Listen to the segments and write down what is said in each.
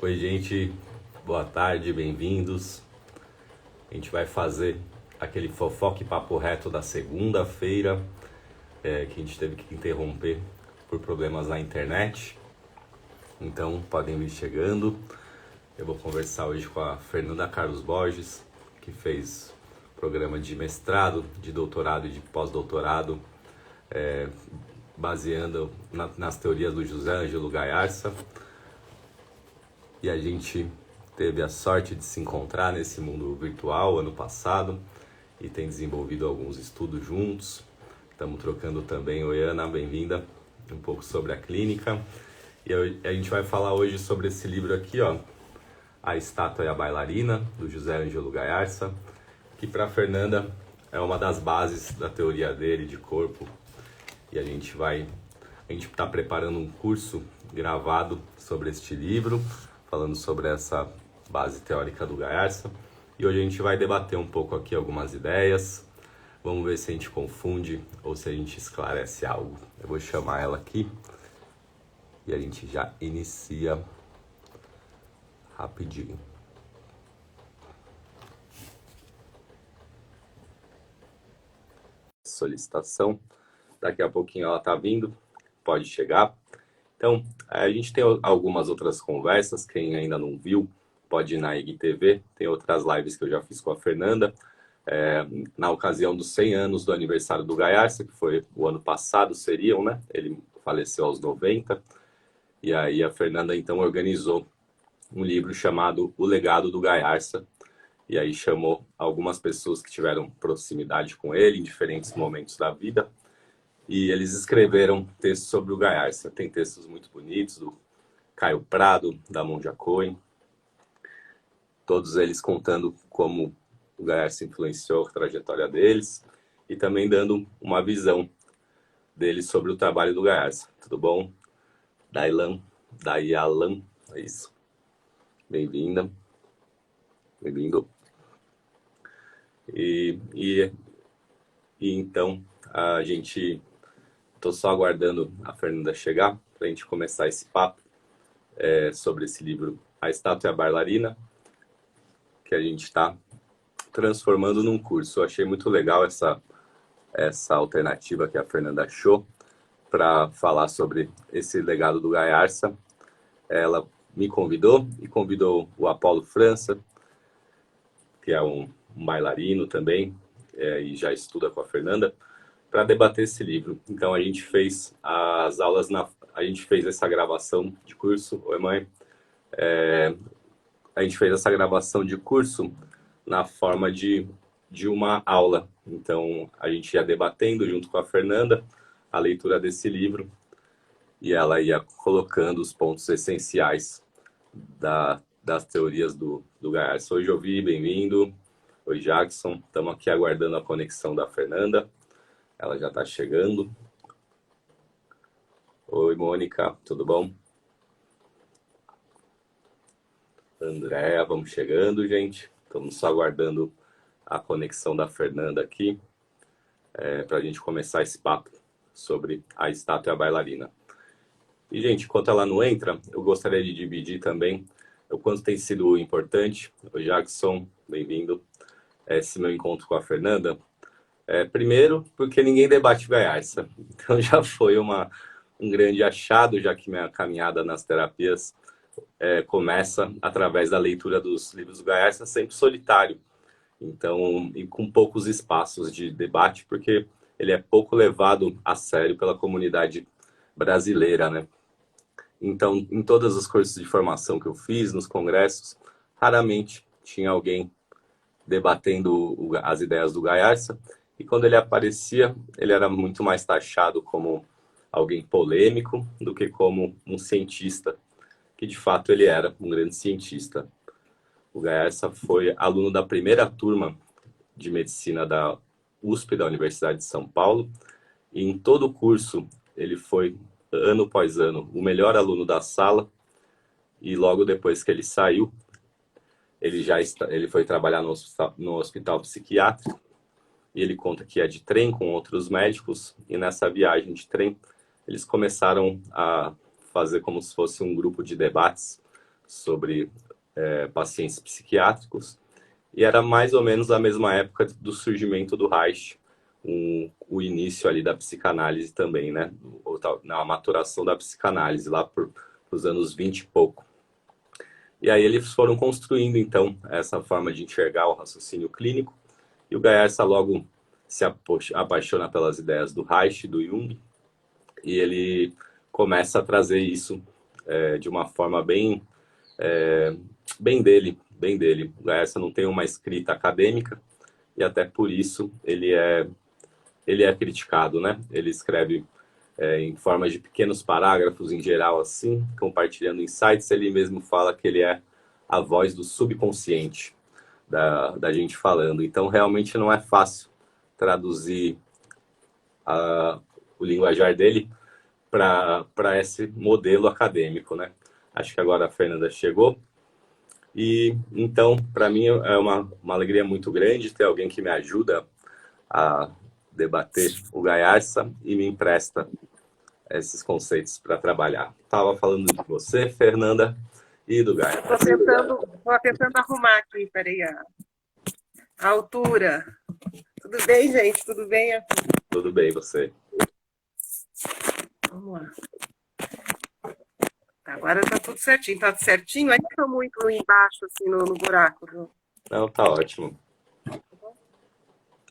Oi, gente, boa tarde, bem-vindos. A gente vai fazer aquele fofoca e papo reto da segunda-feira, que a gente teve que interromper por problemas na internet. Então, podem vir chegando. Eu vou conversar hoje com a Fernanda Carlos Borges, que fez programa de mestrado, de doutorado e de pós-doutorado, baseando nas teorias do José Ângelo Gayarsa. E a gente teve a sorte de se encontrar nesse mundo virtual ano passado e tem desenvolvido alguns estudos juntos. Estamos trocando também, oi Ana, bem-vinda, um pouco sobre a clínica. E a gente vai falar hoje sobre esse livro aqui, ó, A Estátua e a Bailarina, do José Ângelo Gayarsa, que para Fernanda é uma das bases da teoria dele de corpo. E a gente está preparando um curso gravado sobre este livro, falando sobre essa base teórica do Gayarsa. E hoje a gente vai debater um pouco aqui algumas ideias. Vamos ver se a gente confunde ou se a gente esclarece algo. Eu vou chamar ela aqui e a gente já inicia rapidinho. Solicitação. Daqui a pouquinho ela tá vindo, pode chegar. Então, a gente tem algumas outras conversas, quem ainda não viu, pode ir na IGTV, tem outras lives que eu já fiz com a Fernanda, na ocasião dos 100 anos do aniversário do Gayarsa, que foi o ano passado, seriam, né? Ele faleceu aos 90, e aí a Fernanda então organizou um livro chamado O Legado do Gayarsa, e aí chamou algumas pessoas que tiveram proximidade com ele em diferentes momentos da vida, e eles escreveram textos sobre o Gayarsa. Tem textos muito bonitos do Caio Prado, da Monja Cohen, todos eles contando como o Gayarsa influenciou a trajetória deles e também dando uma visão deles sobre o trabalho do Gayarsa. Tudo bom? Dayalan, é isso. Bem-vinda. Bem-vindo. E então a gente... Estou só aguardando a Fernanda chegar para a gente começar esse papo sobre esse livro, A Estátua e a Bailarina, que a gente está transformando num curso. Eu achei muito legal essa alternativa que a Fernanda achou para falar sobre esse legado do Gayarsa. Ela me convidou e convidou o Apolo França, que é um bailarino também, e já estuda com a Fernanda, para debater esse livro. Então a gente fez as aulas, a gente fez essa gravação de curso. Oi, mãe. A gente fez essa gravação de curso na forma de uma aula. Então a gente ia debatendo junto com a Fernanda a leitura desse livro e ela ia colocando os pontos essenciais das teorias do Gayarsa. Oi, Jovi, bem-vindo. Oi, Jackson. Estamos aqui aguardando a conexão da Fernanda. Ela já está chegando. Oi, Mônica, tudo bom? Andréa, vamos chegando, gente. Estamos só aguardando a conexão da Fernanda aqui para a gente começar esse papo sobre a estátua e a bailarina. E, gente, enquanto ela não entra, eu gostaria de dividir também o quanto tem sido importante. O Jackson, bem-vindo. Esse meu encontro com a Fernanda. Primeiro, porque ninguém debate Gayarsa. Então já foi um grande achado, já que minha caminhada nas terapias começa através da leitura dos livros do Gayarsa, sempre solitário. Então, e com poucos espaços de debate, porque ele é pouco levado a sério pela comunidade brasileira, né? Então, em todos os cursos de formação que eu fiz, nos congressos, raramente tinha alguém debatendo as ideias do Gayarsa. E quando ele aparecia, ele era muito mais taxado como alguém polêmico do que como um cientista, que de fato ele era um grande cientista. O Gayarsa foi aluno da primeira turma de medicina da USP, da Universidade de São Paulo, e em todo o curso ele foi, ano após ano, o melhor aluno da sala, e logo depois que ele saiu, ele foi trabalhar no hospital psiquiátrico, e ele conta que é de trem com outros médicos, e nessa viagem de trem, eles começaram a fazer como se fosse um grupo de debates sobre pacientes psiquiátricos, e era mais ou menos a mesma época do surgimento do Reich, o início ali da psicanálise também, né? Na maturação da psicanálise, lá por os anos 20 e pouco. E aí eles foram construindo, então, essa forma de enxergar o raciocínio clínico, e o Gayarsa logo se apaixona pelas ideias do Reich, do Jung, e ele começa a trazer isso de uma forma bem dele. O Gayarsa não tem uma escrita acadêmica, e até por isso ele é criticado, né? Ele escreve em forma de pequenos parágrafos, em geral, assim, compartilhando insights. Ele mesmo fala que ele é a voz do subconsciente da gente falando. Então, realmente não é fácil traduzir o linguajar dele para esse modelo acadêmico, né? Acho que agora a Fernanda chegou. E, então, para mim é uma alegria muito grande ter alguém que me ajuda a debater o Gayarsa e me empresta esses conceitos para trabalhar. Estava falando de você, Fernanda, e do Gayarsa. Estou tentando arrumar aqui, peraí, a altura. Tudo bem, gente? Tudo bem? Tudo bem, você? Vamos lá. Agora está tudo certinho. Está certinho? Ainda está muito embaixo, assim, no buraco. Não, tá ótimo.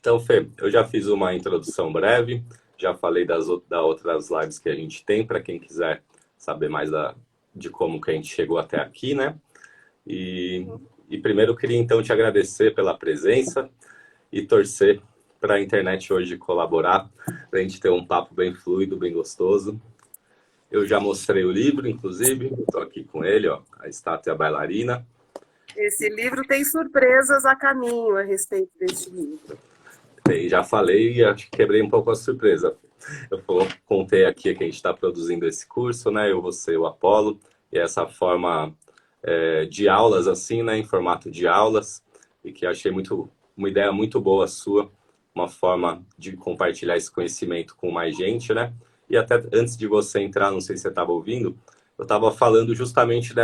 Então, Fê, eu já fiz uma introdução breve, já falei das outras lives que a gente tem, para quem quiser saber mais de como que a gente chegou até aqui, né? E primeiro eu queria então te agradecer pela presença e torcer para a internet hoje colaborar, para a gente ter um papo bem fluido, bem gostoso. Eu já mostrei o livro, inclusive, estou aqui com ele, ó, A Estátua e a Bailarina. Esse livro tem surpresas a caminho a respeito desse livro. Já falei e acho que quebrei um pouco a surpresa. Eu contei aqui que a gente está produzindo esse curso, né? Eu vou ser o Apolo, e essa forma de aulas, assim, né? Em formato de aulas, e que achei uma ideia muito boa sua, uma forma de compartilhar esse conhecimento com mais gente, né? E até antes de você entrar, não sei se você estava ouvindo, eu estava falando justamente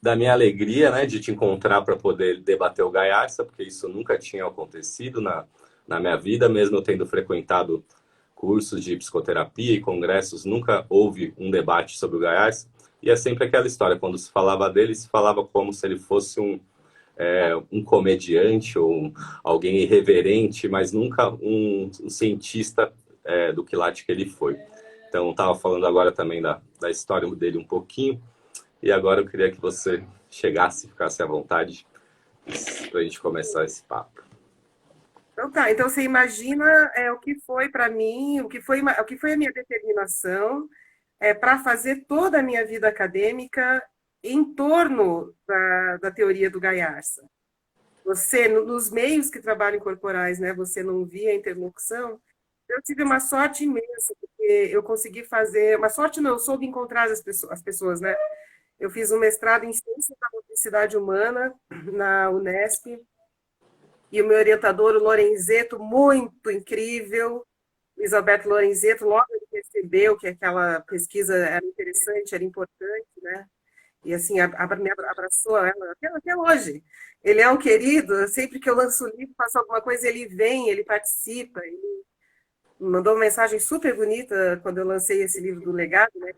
da minha alegria, né, de te encontrar para poder debater o Gayarsa, porque isso nunca tinha acontecido na minha vida, mesmo eu tendo frequentado cursos de psicoterapia e congressos, nunca houve um debate sobre o Gayarsa, e é sempre aquela história, quando se falava dele, se falava como se ele fosse um comediante ou alguém irreverente, mas nunca um cientista do quilate que ele foi. Então, estava falando agora também da história dele um pouquinho, e agora eu queria que você chegasse, ficasse à vontade para a gente começar esse papo. Então tá, então você imagina o que foi para mim, o que foi a minha determinação para fazer toda a minha vida acadêmica em torno da teoria do Gayarsa. Você, nos meios que trabalham corporais, né, você não via a interlocução, eu tive uma sorte imensa, porque eu consegui fazer, uma sorte não, eu soube encontrar as pessoas, né? Eu fiz um mestrado em Ciência da Motricidade Humana na Unesp, e o meu orientador, o Lorenzeto, muito incrível, Luiz Alberto Lorenzeto, logo ele percebeu que aquela pesquisa era interessante, era importante, né? E assim, me abraçou ela, até hoje. Ele é um querido, sempre que eu lanço o livro, faço alguma coisa, ele vem, ele participa, ele me mandou uma mensagem super bonita quando eu lancei esse livro do Legado, né?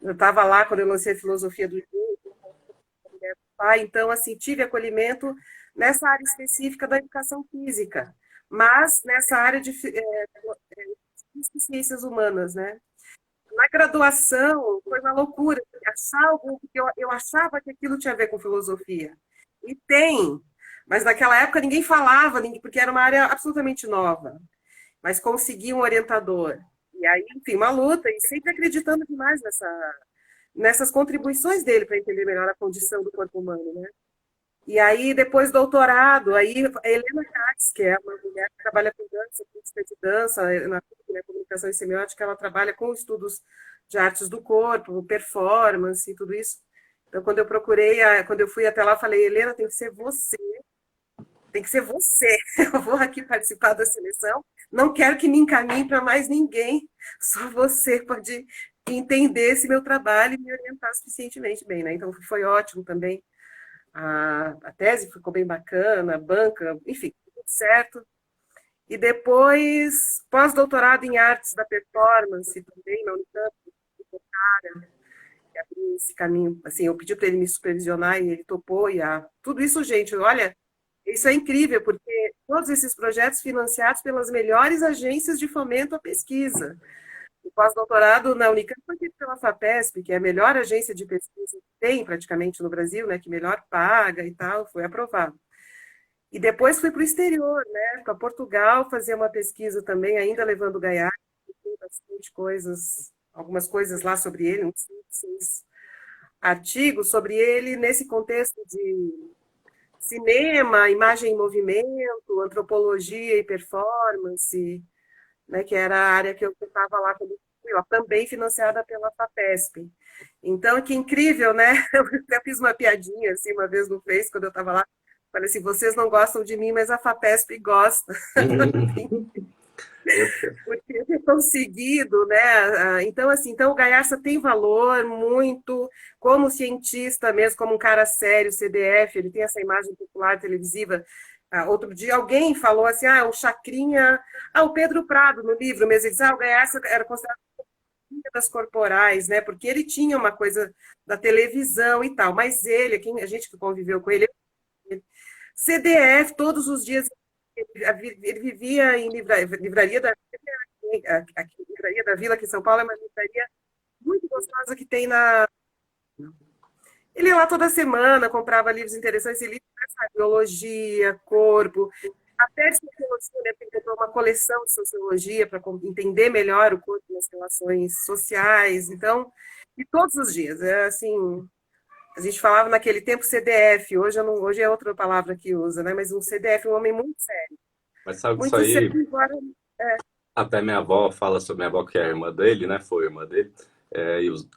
Eu estava lá quando eu lancei a Filosofia do Jogo, então, assim, tive acolhimento nessa área específica da educação física, mas nessa área de ciências humanas, né? Na graduação, foi uma loucura achar algo, porque eu achava que aquilo tinha a ver com filosofia. E tem, mas naquela época ninguém falava, porque era uma área absolutamente nova. Mas consegui um orientador. E aí, enfim, uma luta, e sempre acreditando demais nessas contribuições dele para entender melhor a condição do corpo humano, né? E aí, depois do doutorado, aí a Helena Katz, que é uma mulher que trabalha com dança, crítica de dança, na comunicação e semiótica, ela trabalha com estudos de artes do corpo, performance e tudo isso. Então, quando eu fui até lá, falei, Helena, tem que ser você. Tem que ser você. Eu vou aqui participar da seleção. Não quero que me encaminhe para mais ninguém. Só você pode entendesse meu trabalho e me orientasse suficientemente bem, né? Então foi ótimo também. A tese ficou bem bacana, a banca, enfim, tudo certo. E depois, pós-doutorado em artes da performance também, na Unicamp, que abriu esse caminho. Assim, eu pedi para ele me supervisionar e ele topou. Tudo isso, gente, olha, isso é incrível, porque todos esses projetos financiados pelas melhores agências de fomento à pesquisa. O pós-doutorado na Unicamp foi feito pela FAPESP, que é a melhor agência de pesquisa que tem praticamente no Brasil, né, que melhor paga e tal, foi aprovado. E depois fui para o exterior, né, para Portugal, fazer uma pesquisa também, ainda levando o Gaiac, tem bastante coisas, algumas coisas lá sobre ele, uns 6 artigos sobre ele nesse contexto de cinema, imagem em movimento, antropologia e performance, né, que era a área que eu estava lá quando fui lá, também financiada pela FAPESP. Então, que incrível, né? Eu até fiz uma piadinha assim uma vez no Face, quando eu estava lá. Falei assim, vocês não gostam de mim, mas a FAPESP gosta. Por ter conseguido, né? Então, assim, então o Gaiarsa tem valor muito, como cientista mesmo, como um cara sério, CDF, ele tem essa imagem popular televisiva. Outro dia alguém falou assim, o Chacrinha, o Pedro Prado, no livro mesmo, ele disse, o Gaiarsa era considerado das corporais, né? Porque ele tinha uma coisa da televisão e tal, mas ele, a gente que conviveu com ele, CDF, todos os dias, ele vivia em livraria da Livraria da Vila, aqui em São Paulo, é uma livraria muito gostosa que tem na. Ele ia lá toda semana, comprava livros interessantes, livros de biologia, corpo, até de sociologia, né? Ele comprou uma coleção de sociologia para entender melhor o corpo nas relações sociais. Então, e todos os dias, é assim. A gente falava naquele tempo CDF, hoje é outra palavra que usa, né? Mas um CDF, um homem muito sério. Mas sabe que isso Muito aí, sério, embora. até minha avó fala sobre minha avó, que é a irmã dele, né? Foi irmã dele.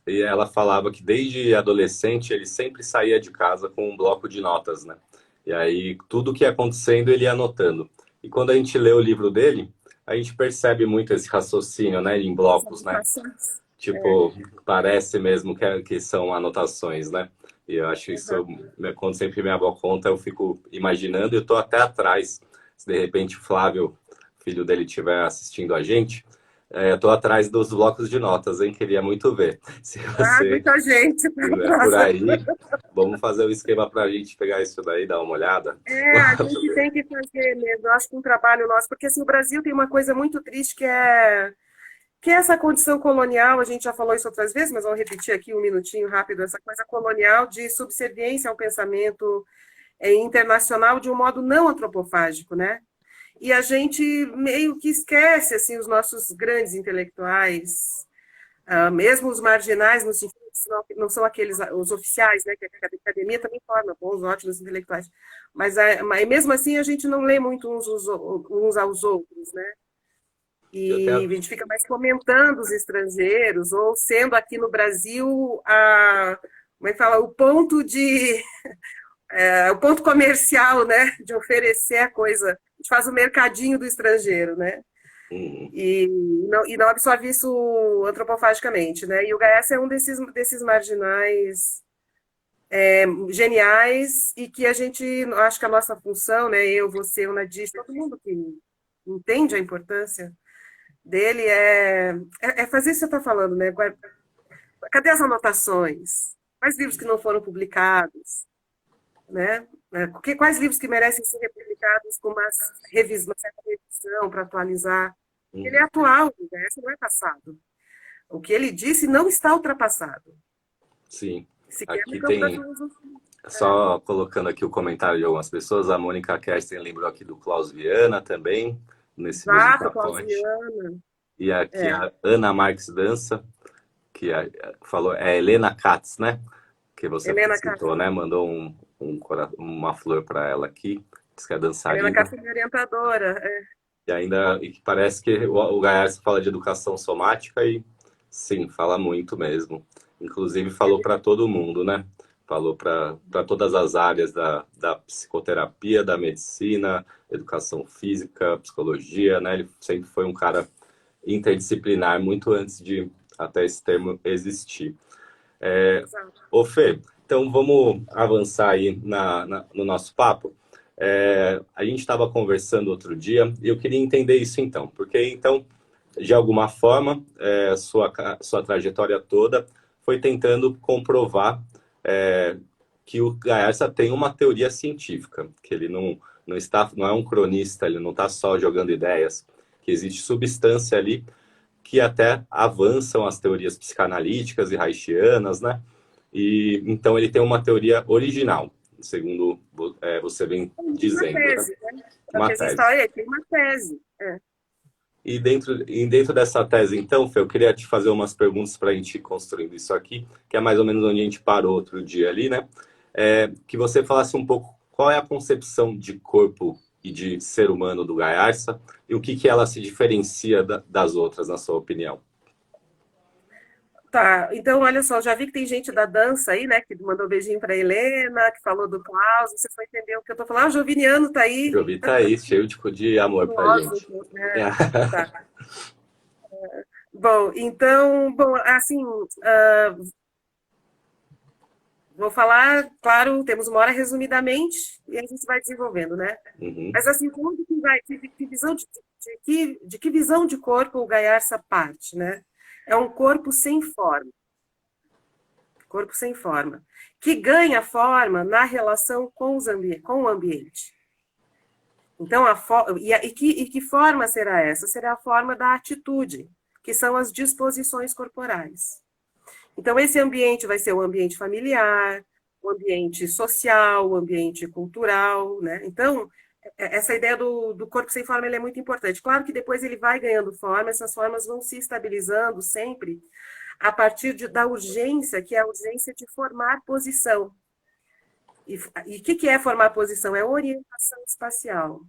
E ela falava que desde adolescente ele sempre saía de casa com um bloco de notas, né? E aí tudo que ia acontecendo ele ia anotando. E quando a gente lê o livro dele, a gente percebe muito esse raciocínio, né? Em blocos, né? Tipo, parece mesmo que são anotações, né? E eu acho isso, quando sempre minha avó conta, eu fico imaginando, e eu tô até atrás, se de repente o Flávio, filho dele, estiver assistindo a gente, eu tô atrás dos blocos de notas, hein? Queria muito ver. Se você Muita gente. estiver por aí, vamos fazer o esquema pra gente pegar isso daí, dar uma olhada. A gente tem que fazer mesmo, eu acho que um trabalho nosso, porque assim, o Brasil tem uma coisa muito triste que é essa condição colonial, a gente já falou isso outras vezes, mas vamos repetir aqui um minutinho rápido, essa coisa colonial de subserviência ao pensamento internacional de um modo não antropofágico, né? E a gente meio que esquece assim, os nossos grandes intelectuais, mesmo os marginais, no sentido que não são aqueles, os oficiais, né, que a academia também forma bons, ótimos intelectuais, mas mesmo assim a gente não lê muito uns aos outros, né? E a gente fica mais comentando os estrangeiros, ou sendo aqui no Brasil como é que fala, o ponto comercial, né, de oferecer a coisa. A gente faz o mercadinho do estrangeiro, né? E não absorve isso antropofagicamente, né? E o Gaes é um desses marginais geniais e que a gente, acho que a nossa função, né, eu, você, o Nadir, todo mundo que entende a importância dele é fazer isso que você está falando, né? Cadê as anotações? Quais livros que não foram publicados? Né? Quais livros que merecem ser republicados com uma certa revisão para atualizar? Ele é atual, né? Esse não é passado. O que ele disse não está ultrapassado. Sim. Sequer Aqui no campo da tem, filosofia. só colocando aqui o comentário de algumas pessoas, a Mônica Kerstin lembrou aqui do Klaus Viana também, nesse mesmo Exato, pacote. Clausiana. E aqui a Ana Marques Dança, que falou, é Helena Katz, né? Que você Helena citou, né? Mandou uma flor para ela aqui, diz que é dançarina. Helena Katz é minha orientadora. E que parece que o Gaiás fala de educação somática e sim, fala muito mesmo. Inclusive falou para todo mundo, né? Falou para todas as áreas da psicoterapia, da medicina, educação física, psicologia, né? Ele sempre foi um cara interdisciplinar, muito antes de até esse termo existir. Exato. Ô Fê, então vamos avançar aí no nosso papo. A gente estava conversando outro dia e eu queria entender isso então, porque então, de alguma forma, sua trajetória toda foi tentando comprovar que o Gayarsa tem uma teoria científica, que ele não é um cronista, ele não está só jogando ideias, que existe substância ali que até avançam as teorias psicanalíticas e haitianas, né? E então ele tem uma teoria original, segundo você vem Uma dizendo, né? tese, né? Uma Essa tese. história tem uma tese. E dentro dessa tese, então, Fê, eu queria te fazer umas perguntas para a gente ir construindo isso aqui, que é mais ou menos onde a gente parou outro dia ali, né? Que você falasse um pouco qual é a concepção de corpo e de ser humano do Gayarsa e o que ela se diferencia das outras, na sua opinião. Tá, então olha só, já vi que tem gente da dança aí, né, que mandou beijinho para Helena, que falou do Klaus, você foi entender o que eu tô falando. Ah, o Joviniano tá aí, Jovi tá aí, cheio de amor pra gente. filósofo, né? Tá. Bom, então, bom, assim, vou falar, claro, temos uma hora resumidamente e a gente vai desenvolvendo, né? Uhum. Mas assim, onde que vai, que visão de que visão de corpo o Gayarsa parte, né? É um corpo sem forma. Corpo sem forma, que ganha forma na relação com o ambiente. Então, que forma será essa? Será a forma da atitude, que são as disposições corporais. Então, esse ambiente vai ser o ambiente familiar, o ambiente social, o ambiente cultural, né? Então, essa ideia do corpo sem forma é muito importante. Claro que depois ele vai ganhando forma, essas formas vão se estabilizando sempre a partir da urgência, que é a urgência de formar posição. E o que é formar posição? É orientação espacial.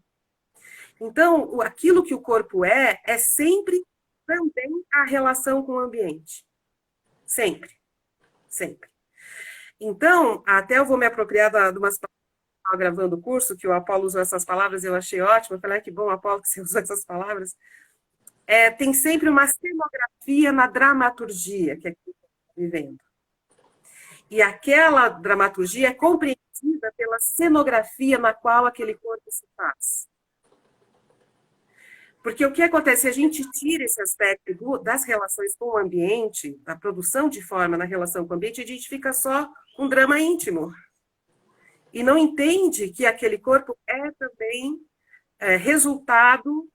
Então, aquilo que o corpo é sempre também a relação com o ambiente. Sempre. Sempre. Então, até eu vou me apropriar de umas palavras gravando o curso, que o Apolo usou essas palavras, eu achei ótimo. Eu falei, que bom, Apolo, que você usou essas palavras. Tem sempre uma cenografia na dramaturgia que a gente está vivendo. E aquela dramaturgia é compreendida pela cenografia na qual aquele corpo se faz. Porque o que acontece? Se a gente tira esse aspecto das relações com o ambiente, da produção de forma na relação com o ambiente, a gente fica só com drama íntimo. E não entende que aquele corpo é também resultado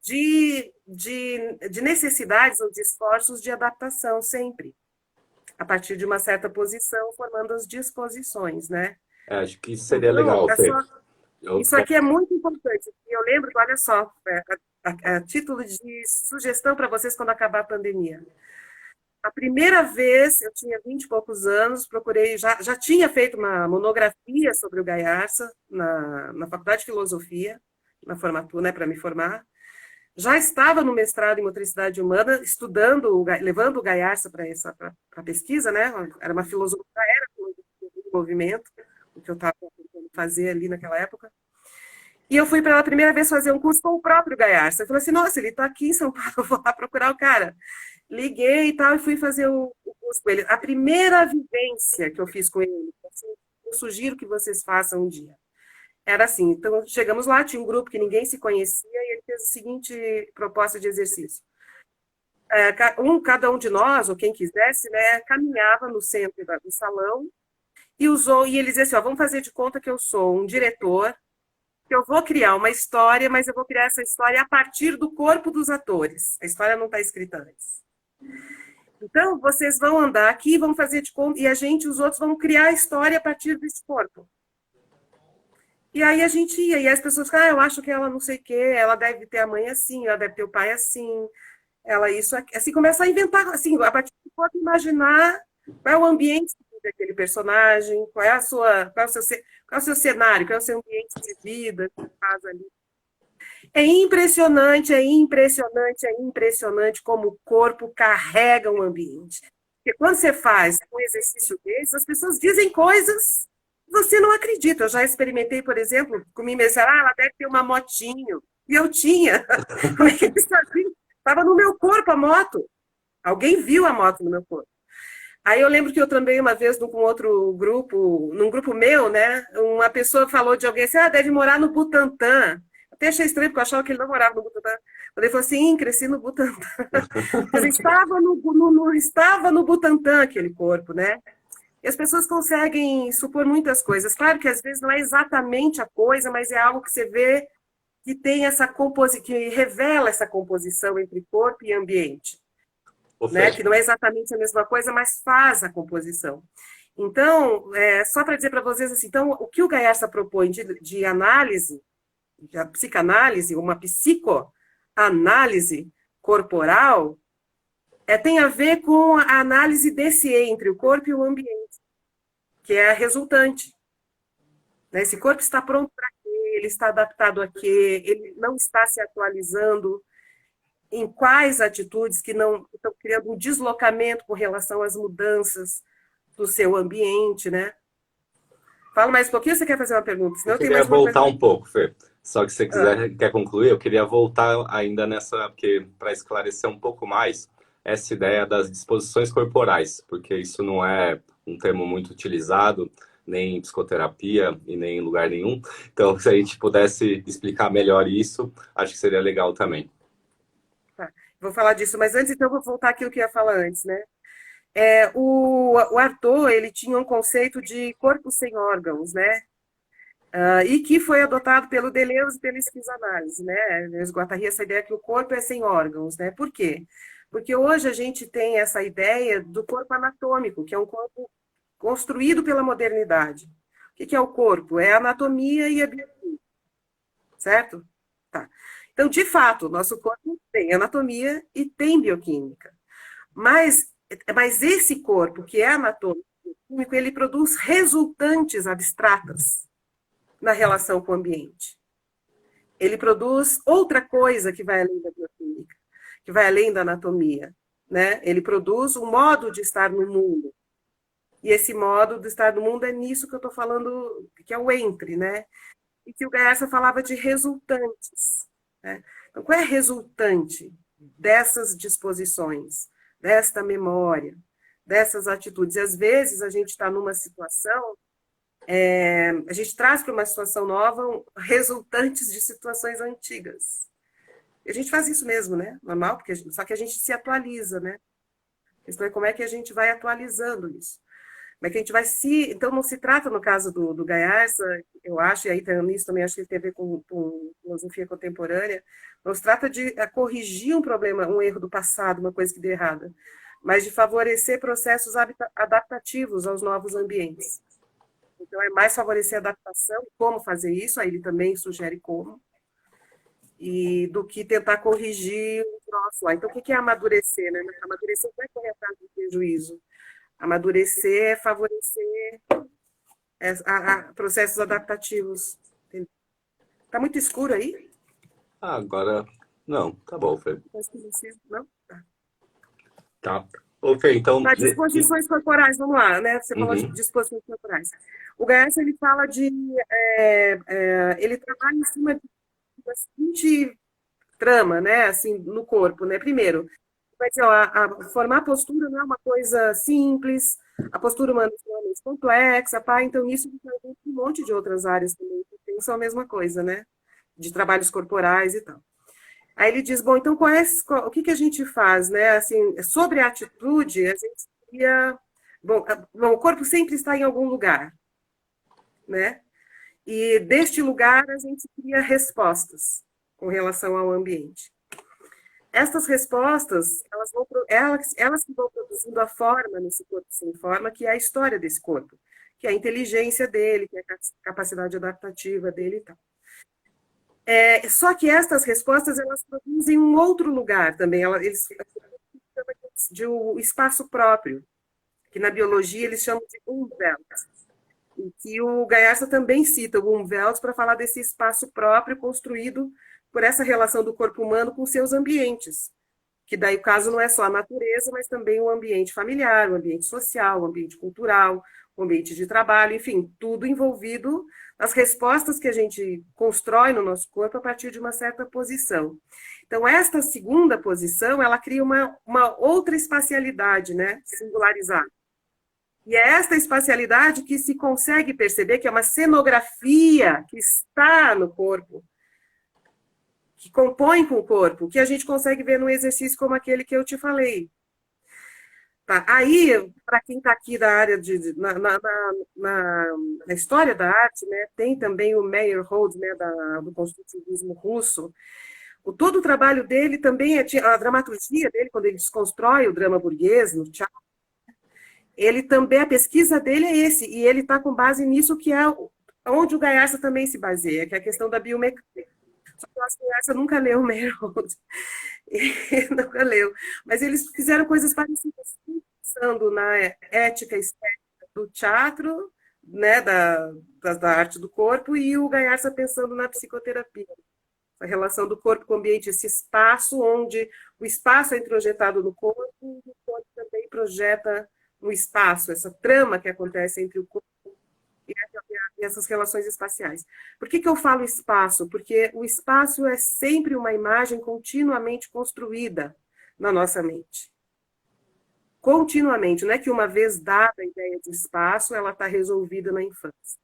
de necessidades ou de esforços de adaptação sempre, a partir de uma certa posição, formando as disposições, né? Acho que isso seria Então, legal, Fê. isso aqui é muito importante. Eu lembro, olha só, a título de sugestão para vocês quando acabar a pandemia. A primeira vez, eu tinha 20 e poucos anos, procurei, já tinha feito uma monografia sobre o Gayarsa na Faculdade de Filosofia, na formatura, né, para me formar. Já estava no mestrado em motricidade humana, estudando, levando o Gayarsa para pesquisa, né? Era uma filosofia, era filosofia do movimento, o que eu estava tentando fazer ali naquela época. E eu fui pela primeira vez fazer um curso com o próprio Gayarsa. Eu falei assim, nossa, ele está aqui em São Paulo, eu vou lá procurar o cara. Liguei e tal, e fui fazer o curso com ele. A primeira vivência que eu fiz com ele, assim, eu sugiro que vocês façam um dia. Era assim, então chegamos lá, tinha um grupo que ninguém se conhecia, e ele fez a seguinte proposta de exercício. Cada um de nós, ou quem quisesse, né, caminhava no centro do salão, e ele dizia assim, vamos fazer de conta que eu sou um diretor, que eu vou criar uma história, mas eu vou criar essa história a partir do corpo dos atores. A história não está escrita antes. Então, vocês vão andar aqui, vão fazer de conta, e os outros vão criar a história a partir desse corpo. E aí a gente ia, e as pessoas falam, eu acho que ela não sei o quê, ela deve ter a mãe assim, ela deve ter o pai assim, ela isso, assim, começa a inventar, assim, a partir do corpo, imaginar qual é o ambiente daquele personagem, qual é o seu cenário, qual é o seu ambiente de vida que faz ali. É impressionante, é impressionante, é impressionante como o corpo carrega um ambiente. Porque quando você faz um exercício desse, as pessoas dizem coisas que você não acredita. Eu já experimentei, por exemplo, comigo mesmo, ela deve ter uma motinho. E eu tinha. Como é que eles faziam? Estava no meu corpo a moto. Alguém viu a moto no meu corpo. Aí eu lembro que eu também, uma vez, com outro grupo, num grupo meu, né? Uma pessoa falou de alguém assim, deve morar no Butantã. Até achei estranho, porque eu achava que ele não morava no Butantã. Quando ele falou assim, cresci no Butantã. Quer dizer, estava no Butantã aquele corpo, né? E as pessoas conseguem supor muitas coisas. Claro que às vezes não é exatamente a coisa, mas é algo que você vê que tem essa composição, que revela essa composição entre corpo e ambiente, Ô, né? Fê, Que não é exatamente a mesma coisa, mas faz a composição. Então, só para dizer para vocês assim, então, o que o Gaiarsa propõe de análise, de psicanálise, uma psicoanálise corporal, tem a ver com a análise desse entre o corpo e o ambiente, que é a resultante. Né? Esse corpo está pronto para quê? Ele está adaptado a quê? Ele não está se atualizando em quais atitudes que não estão criando um deslocamento com relação às mudanças do seu ambiente, né? Fala mais um pouquinho, você quer fazer uma pergunta? eu Senão eu tenho queria mais uma coisa. voltar um pouco, Fê. Só que se você Ah, quer concluir, eu queria voltar ainda nessa, porque para esclarecer um pouco mais essa ideia das disposições corporais, porque isso não é um termo muito utilizado, nem em psicoterapia e nem em lugar nenhum. Então, se a gente pudesse explicar melhor isso, acho que seria legal também. tá. Vou falar disso, mas antes então eu vou voltar àquilo que eu ia falar antes, né? O Arthur, ele tinha um conceito de corpo sem órgãos, né? E que foi adotado pelo Deleuze e pela esquizoanálise, né? Esgotaria essa ideia que o corpo é sem órgãos, né? Por quê? Porque hoje a gente tem essa ideia do corpo anatômico, que é um corpo construído pela modernidade. O que é o corpo? É a anatomia e a bioquímica, certo? Tá. Então, de fato, o nosso corpo tem anatomia e tem bioquímica. Mas esse corpo, que é anatômico e bioquímico, ele produz resultantes abstratas na relação com o ambiente. Ele produz outra coisa que vai além da bioquímica, que vai além da anatomia. Né? Ele produz um modo de estar no mundo. E esse modo de estar no mundo é nisso que eu estou falando, que é o entre, né? E que o Gaessa falava de resultantes. Né? Então, qual é a resultante dessas disposições, desta memória, dessas atitudes? E às vezes a gente está numa situação, a gente traz para uma situação nova resultantes de situações antigas. E a gente faz isso mesmo, né? Normal, só que a gente se atualiza, né? A questão é como é que a gente vai atualizando isso. Como é que a gente vai se. Então, não se trata, no caso do Gaiarsa, eu acho, e aí nisso também acho que tem a ver com filosofia contemporânea, não se trata de corrigir um problema, um erro do passado, uma coisa que deu errada, mas de favorecer processos adaptativos aos novos ambientes. Então, é mais favorecer a adaptação, como fazer isso, aí ele também sugere como, e do que tentar corrigir o troço lá. Então, o que é amadurecer? Né? Amadurecer não é correr atrás do prejuízo. Amadurecer é favorecer processos adaptativos. Está muito escuro aí? Ah, agora, não, tá bom, Fê. Não? Tá. Tá. Ô, Fê, então, Tá, disposições corporais, vamos lá, né? Você falou de uhum. disposições corporais. O Gaes, ele fala de... ele trabalha em cima da seguinte trama, né? Assim, no corpo, né? Primeiro, vai dizer, ó, formar postura não é uma coisa simples, a postura humana é extremamente complexa, pá, então isso tem um monte de outras áreas também que pensam a mesma coisa, né? De trabalhos corporais e tal. Aí ele diz, bom, então o que a gente faz, né? Assim, sobre a atitude, a gente seria, bom, o corpo sempre está em algum lugar, né? E deste lugar a gente cria respostas com relação ao ambiente. Essas respostas, elas que vão produzindo a forma nesse corpo sem forma, que é a história desse corpo, que é a inteligência dele, que é a capacidade adaptativa dele e tal. Só que essas respostas, elas produzem um outro lugar também, eles chamam de um espaço próprio, que na biologia eles chamam de Umwelt, e que o Gaiarsa também cita o Umwelt para falar desse espaço próprio construído por essa relação do corpo humano com seus ambientes, que daí o caso não é só a natureza, mas também o ambiente familiar, o ambiente social, o ambiente cultural, o ambiente de trabalho, enfim, tudo envolvido nas respostas que a gente constrói no nosso corpo a partir de uma certa posição. Então, esta segunda posição, ela cria uma outra espacialidade, né? Singularizada. E é esta espacialidade que se consegue perceber que é uma cenografia que está no corpo, que compõe com o corpo, que a gente consegue ver num exercício como aquele que eu te falei. Tá? Aí, para quem está aqui da área na história da arte, né, tem também o Meyerhold, né, do construtivismo russo. Todo o trabalho dele também a dramaturgia dele, quando ele desconstrói o drama burguês no teatro, ele também, a pesquisa dele é esse, e ele está com base nisso que é onde o Gaiarsa também se baseia, que é a questão da biomecânica. Só que eu acho que o Gaiarsa nunca leu o Meyerhold. Nunca leu. Mas eles fizeram coisas parecidas, pensando na ética estética do teatro, né, da arte do corpo, e o Gaiarsa pensando na psicoterapia. A relação do corpo com o ambiente, esse espaço onde o espaço é introjetado no corpo e o corpo também projeta no espaço, essa trama que acontece entre o corpo e essas relações espaciais. Por que eu falo espaço? Porque o espaço é sempre uma imagem continuamente construída na nossa mente. Continuamente. Não é que uma vez dada a ideia de espaço, ela está resolvida na infância.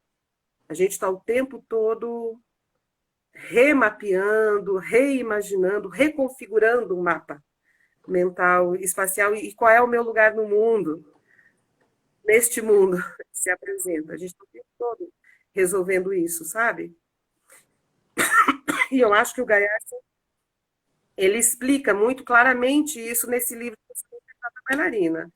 A gente está o tempo todo remapeando, reimaginando, reconfigurando um mapa mental, espacial, e qual é o meu lugar no mundo, neste mundo que se apresenta. A gente está o tempo todo resolvendo isso, sabe? E eu acho que o Gaiarsa, ele explica muito claramente isso nesse livro da Bailarina.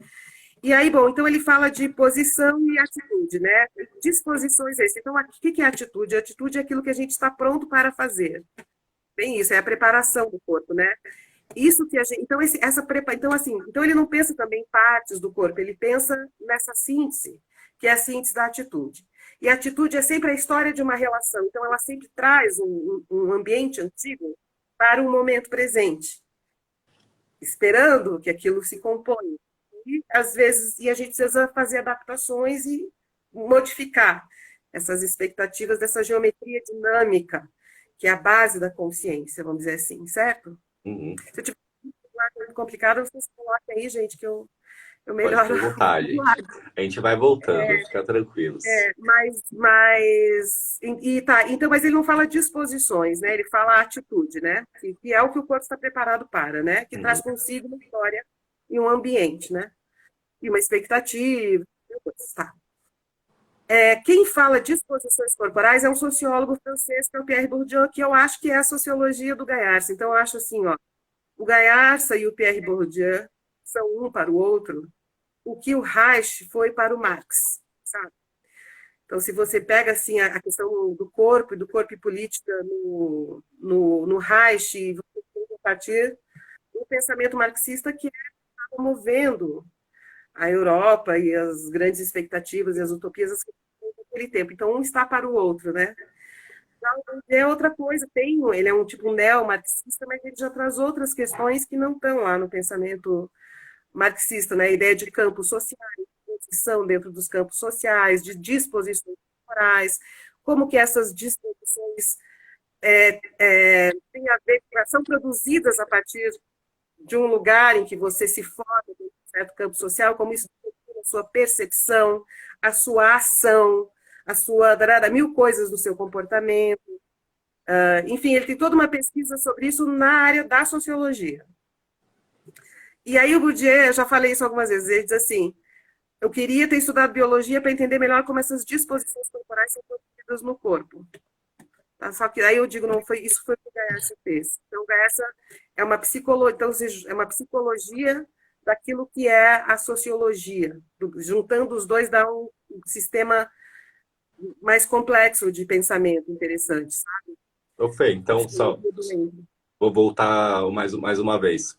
E aí, bom, então ele fala de posição e atitude, né? Disposições esse. Então, o que é atitude? Atitude é aquilo que a gente está pronto para fazer. Bem isso, é a preparação do corpo, né? Isso que a gente, então então ele não pensa também em partes do corpo, ele pensa nessa síntese, que é a síntese da atitude. E a atitude é sempre a história de uma relação, então ela sempre traz um ambiente antigo para um momento presente, esperando que aquilo se componha. E às vezes a gente precisa fazer adaptações e modificar essas expectativas dessa geometria dinâmica, que é a base da consciência, vamos dizer assim, certo? Uhum. Se eu tiver muito complicado, vocês coloquem aí, gente, que eu Pode melhoro. perguntar, gente. A gente vai voltando, fica tranquilos. Mas ele não fala disposições, né? Ele fala atitude, né? Que é o que o corpo está preparado para, né? Que traz consigo uma história e um ambiente, né? E uma expectativa. Tá. Quem fala disposições corporais é um sociólogo francês, que é o Pierre Bourdieu, que eu acho que é a sociologia do Gaiarsa. Então, eu acho assim, ó, o Gaiarsa e o Pierre Bourdieu são um para o outro o que o Reich foi para o Marx, sabe? Então, se você pega assim a questão do corpo e política no Reich, e você tem a partir do pensamento marxista que está movendo a Europa e as grandes expectativas e as utopias naquele tempo. Então, um está para o outro, né? É outra coisa, ele é um tipo neo-marxista, mas ele já traz outras questões que não estão lá no pensamento marxista, né? A ideia de campos sociais, de posição dentro dos campos sociais, de disposições morais, como que essas disposições têm a ver, são produzidas a partir de um lugar em que você se forma em um certo campo social, como isso a sua percepção, a sua ação, a sua mil coisas do seu comportamento. Enfim, ele tem toda uma pesquisa sobre isso na área da sociologia. E aí o Bourdieu, eu já falei isso algumas vezes, ele diz assim, eu queria ter estudado biologia para entender melhor como essas disposições corporais são produzidas no corpo. Tá? Só que aí eu digo, não foi isso foi o que o Gaiarsa fez. Então, o Gaiarsa é uma psicologia, então, é uma psicologia daquilo que é a sociologia. Juntando os dois dá um sistema mais complexo de pensamento interessante, sabe? Ô, Fê, então, só vou voltar mais uma vez.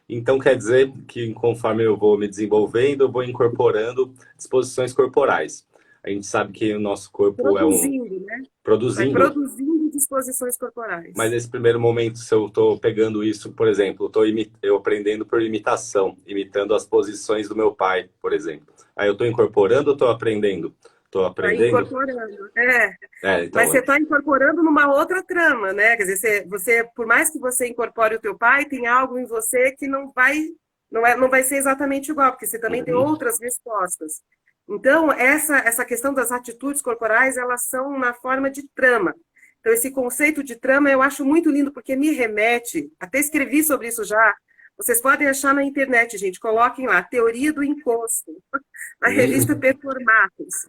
Então, quer dizer que conforme eu vou me desenvolvendo, eu vou incorporando disposições corporais. A gente sabe que o nosso corpo produzindo, né? Produzindo. Vai produzindo disposições corporais. Mas nesse primeiro momento, se eu estou pegando isso, por exemplo, eu aprendendo por imitação, imitando as posições do meu pai, por exemplo. Aí eu estou incorporando ou estou aprendendo? Tô Está aprendendo. incorporando. É. É, Mas então, você está incorporando numa outra trama, né? Quer dizer, por mais que você incorpore o teu pai, tem algo em você que não vai ser exatamente igual, porque você também tem uhum, outras respostas. Então, essa questão das atitudes corporais, elas são na forma de trama. Então, esse conceito de trama eu acho muito lindo, porque me remete, até escrevi sobre isso já, vocês podem achar na internet, gente, coloquem lá, Teoria do Encosto, na revista uhum, Performatos,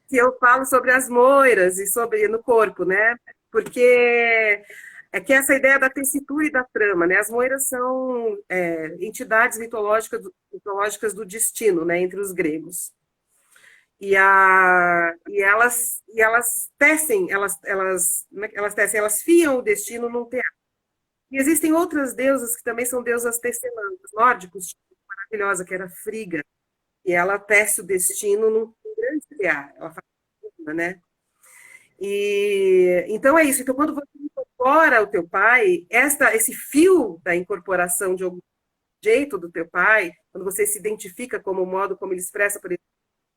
que eu falo sobre as moiras e sobre no corpo, né? Porque é que essa ideia da tessitura e da trama, né? As moiras são entidades mitológicas do destino, né? Entre os gregos. E elas tecem, como é que elas tecem, elas fiam o destino num teatro. E existem outras deusas que também são deusas tecelãs, nórdicos, tipo, maravilhosa, que era Friga, e ela tece o destino num grande tear, ela faz, né? E então é isso. Então, quando você incorpora o teu pai, esse fio da incorporação de algum jeito do teu pai, quando você se identifica como o modo como ele expressa, por exemplo,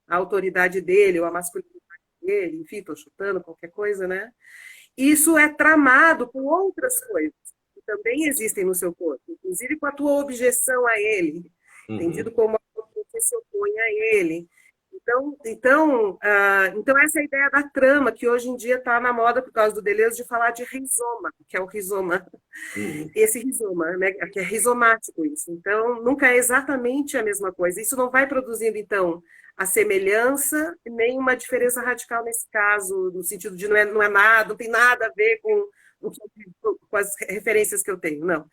a autoridade dele ou a masculinidade dele, enfim, estou chutando qualquer coisa, né? Isso é tramado com outras coisas que também existem no seu corpo, inclusive com a tua objeção a ele, uhum. entendido como algo que você se opõe a ele. Então, essa é a ideia da trama, que hoje em dia está na moda por causa do Deleuze de falar de rizoma, que é o rizoma, Uhum. esse rizoma, né, que é rizomático isso. Então, nunca é exatamente a mesma coisa. Isso não vai produzindo, então, a semelhança, nem uma diferença radical nesse caso, no sentido de não é nada, não tem nada a ver com as referências que eu tenho, não.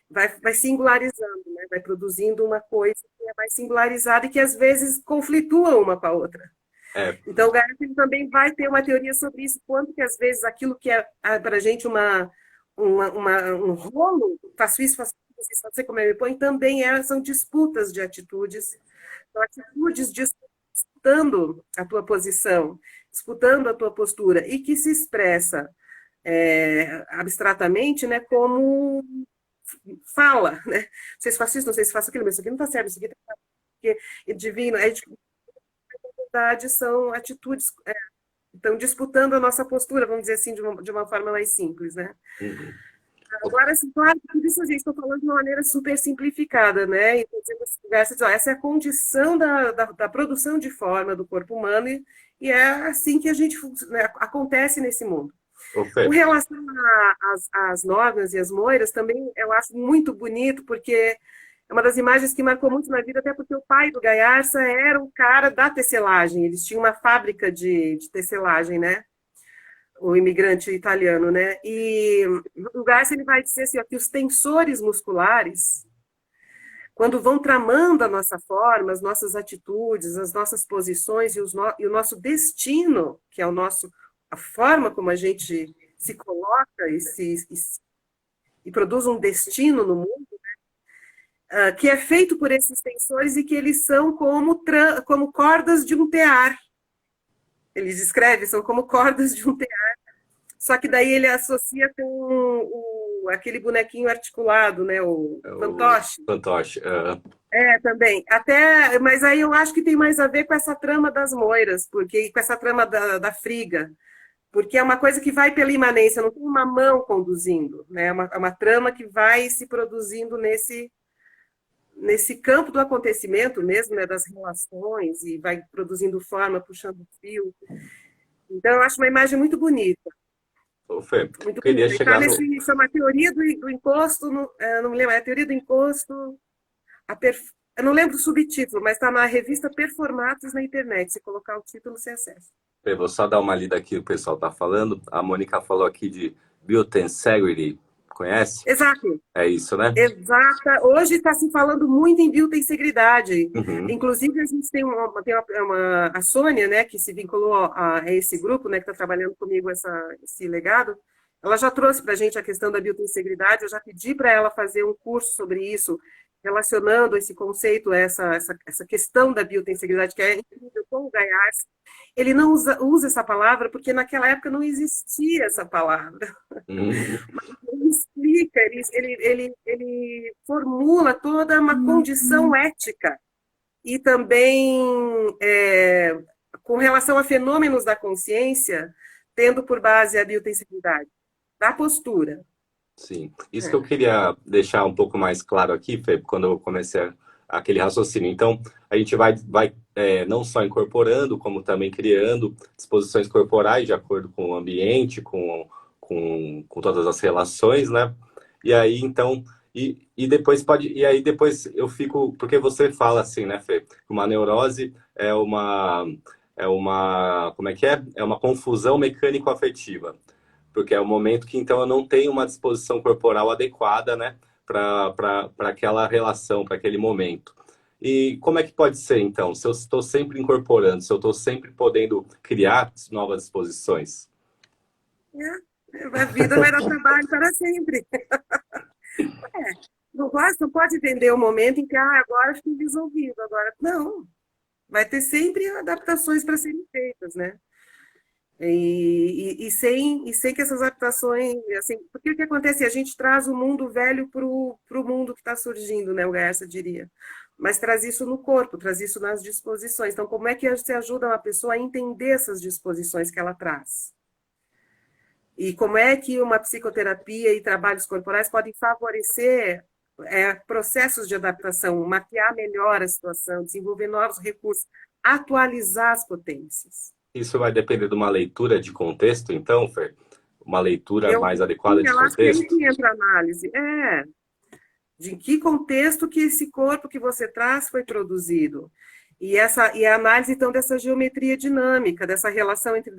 Vai singularizando, né? Vai produzindo uma coisa que é mais singularizada e que às vezes conflitua uma com a outra. É, Então, o Gaia também vai ter uma teoria sobre isso, quanto que às vezes aquilo que é para a gente um rolo, faço isso, não sei como eu me põe, também são disputas de atitudes, são atitudes disputando a tua posição, disputando a tua postura, e que se expressa abstratamente, né, como fala, né? Não sei se faço isso, não sei se faço aquilo, mas isso aqui não está certo, isso aqui está divino. Verdade, são atitudes estão disputando a nossa postura, vamos dizer assim, de uma forma mais simples, né? uhum. Agora, assim, claro, tudo isso a gente está falando de uma maneira super simplificada, né? Então, essa é a condição da produção de forma do corpo humano e é assim que a gente, né, acontece nesse mundo. Ô, Com Fê, relação às normas e às moiras, também eu acho muito bonito, porque é uma das imagens que marcou muito na vida, até porque o pai do Gaiarsa era um cara da tecelagem, eles tinham uma fábrica de tecelagem, né? O imigrante italiano, né? E o Gaiarsa ele vai dizer assim, ó, que os tensores musculares, quando vão tramando a nossa forma, as nossas atitudes, as nossas posições e o nosso destino, que é a forma como a gente se coloca e produz um destino no mundo, que é feito por esses tensores e que eles são como cordas de um tear. Eles descrevem, são como cordas de um tear. Só que daí ele associa com aquele bonequinho articulado, né, o é o fantoche. fantoche. Também. Mas aí eu acho que tem mais a ver com essa trama das moiras, porque com essa trama da friga, porque é uma coisa que vai pela imanência, não tem uma mão conduzindo, né? É uma trama que vai se produzindo nesse campo do acontecimento mesmo, né, das relações, e vai produzindo forma, puxando fio. Então, eu acho uma imagem muito bonita, Ô, Fê, muito queria bonita. E está chegar no. chama teoria do imposto, não me lembro, é a teoria do imposto, eu não lembro o subtítulo, mas está na revista Performatos na internet. Se colocar o título, você acessa. Fê, vou só dar uma lida aqui, o pessoal tá falando. A Mônica falou aqui de Biotensegrity. Conhece? Exato. É isso, né? Exata. Hoje está se falando muito em biotensegridade. Uhum. Inclusive, a gente tem a Sônia, né, que se vinculou a esse grupo, né, que está trabalhando comigo esse legado. Ela já trouxe para a gente a questão da biotensegridade. Eu já pedi para ela fazer um curso sobre isso, relacionando esse conceito, essa questão da biotensegridade, que é incrível com o Gaiás. Ele não usa essa palavra porque naquela época não existia essa palavra. Uhum. Ele explica, ele formula toda uma condição ética e também com relação a fenômenos da consciência, tendo por base a biotensibilidade da postura. Sim. Isso que eu queria deixar um pouco mais claro aqui, Fê, quando eu comecei aquele raciocínio. Então, a gente vai não só incorporando, como também criando disposições corporais de acordo com o ambiente, com todas as relações, né? E aí, então, e depois e aí depois eu fico, porque você fala assim, né, Fê? Uma neurose como é que é? É uma confusão mecânico-afetiva. Porque é o momento que, então, eu não tenho uma disposição corporal adequada, né, para aquela relação, para aquele momento. E como é que pode ser, então, se eu estou sempre incorporando, se eu estou sempre podendo criar novas disposições? A vida vai dar trabalho para sempre. Não pode entender o momento em que, agora fiquei resolvido, agora. Não, vai ter sempre adaptações para serem feitas, né? E sem que essas adaptações, assim, porque o que acontece? A gente traz o mundo velho para o mundo que está surgindo, né? O Gerson diria. Mas traz isso no corpo, traz isso nas disposições. Então, como é que você ajuda uma pessoa a entender essas disposições que ela traz? E como é que uma psicoterapia e trabalhos corporais podem favorecer processos de adaptação, mapear melhor a situação, desenvolver novos recursos, atualizar as potências. Isso vai depender de uma leitura de contexto, então, Fer? Uma leitura mais adequada de Eu acho que é aí contexto? que entra a análise. De que contexto que esse corpo que você traz foi produzido. E a análise, então, dessa geometria dinâmica, dessa relação entre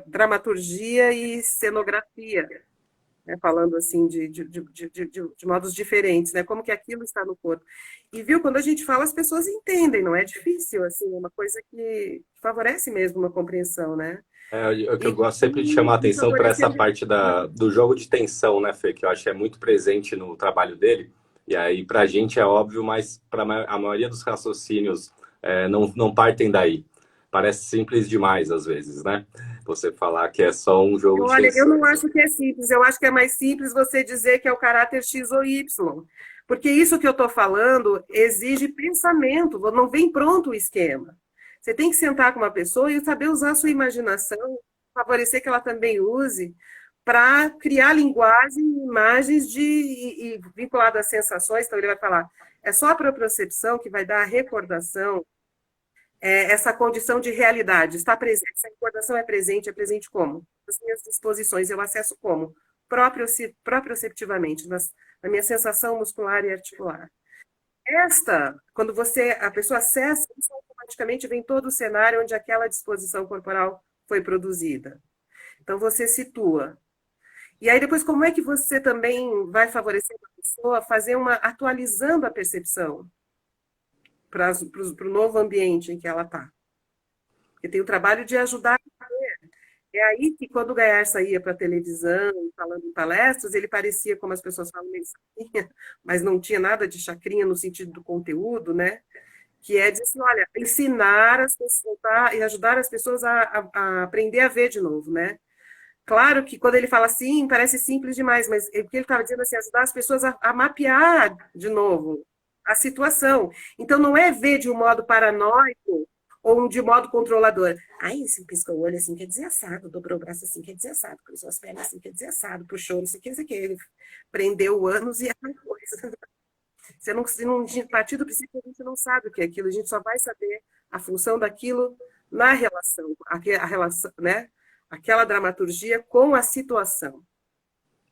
dramaturgia e cenografia, né? Falando assim de modos diferentes, né? Como que aquilo está no corpo. E viu, quando a gente fala, as pessoas entendem, não é difícil, assim, é uma coisa que favorece mesmo uma compreensão, né? O que eu E, gosto sempre de chamar a e atenção para essa favorecer. parte do jogo de tensão, né, Fê? Que eu acho que é muito presente no trabalho dele. E aí, para a gente é óbvio, mas para a maioria dos raciocínios não partem daí. Parece simples demais, às vezes, né? Você falar que é só um jogo de Olha, eu não tensões. acho que é simples, eu acho que é mais simples você dizer que é o caráter X ou Y. Porque isso que eu estou falando exige pensamento, não vem pronto o esquema. Você tem que sentar com uma pessoa e saber usar a sua imaginação, favorecer que ela também use, para criar linguagem, imagens e vinculado às sensações. Então, ele vai falar, é só a propriocepção que vai dar a recordação, essa condição de realidade, está presente, essa recordação é presente como? Nas minhas disposições, eu acesso como? Proprioceptivamente, na minha sensação muscular e articular. Quando a pessoa acessa, isso automaticamente vem todo o cenário onde aquela disposição corporal foi produzida. Então, você situa. E aí, depois, como é que você também vai favorecer a pessoa a fazer atualizando a percepção para o novo ambiente em que ela está? Porque tem o trabalho de ajudar. É aí que, quando o Gaiarsa ia para a televisão, falando em palestras, ele parecia, como as pessoas falam, meio chacrinha, mas não tinha nada de chacrinha no sentido do conteúdo, né? Que é dizer assim, olha, ensinar as pessoas e ajudar as pessoas a aprender a ver de novo, né? Claro que quando ele fala assim, parece simples demais, mas o que ele estava dizendo assim, ajudar as pessoas a mapear de novo a situação. Então, não é ver de um modo paranoico ou de modo controlador. Aí, assim, piscou o olho assim, quer dizer assado, dobrou o braço assim, quer dizer assado, cruzou as pernas assim, quer dizer assado, puxou, não sei o que, ele prendeu o ânus e aquela coisa. Se não partir do princípio, a gente não sabe o que é aquilo, a gente só vai saber a função daquilo na relação, a relação, né? Aquela dramaturgia com a situação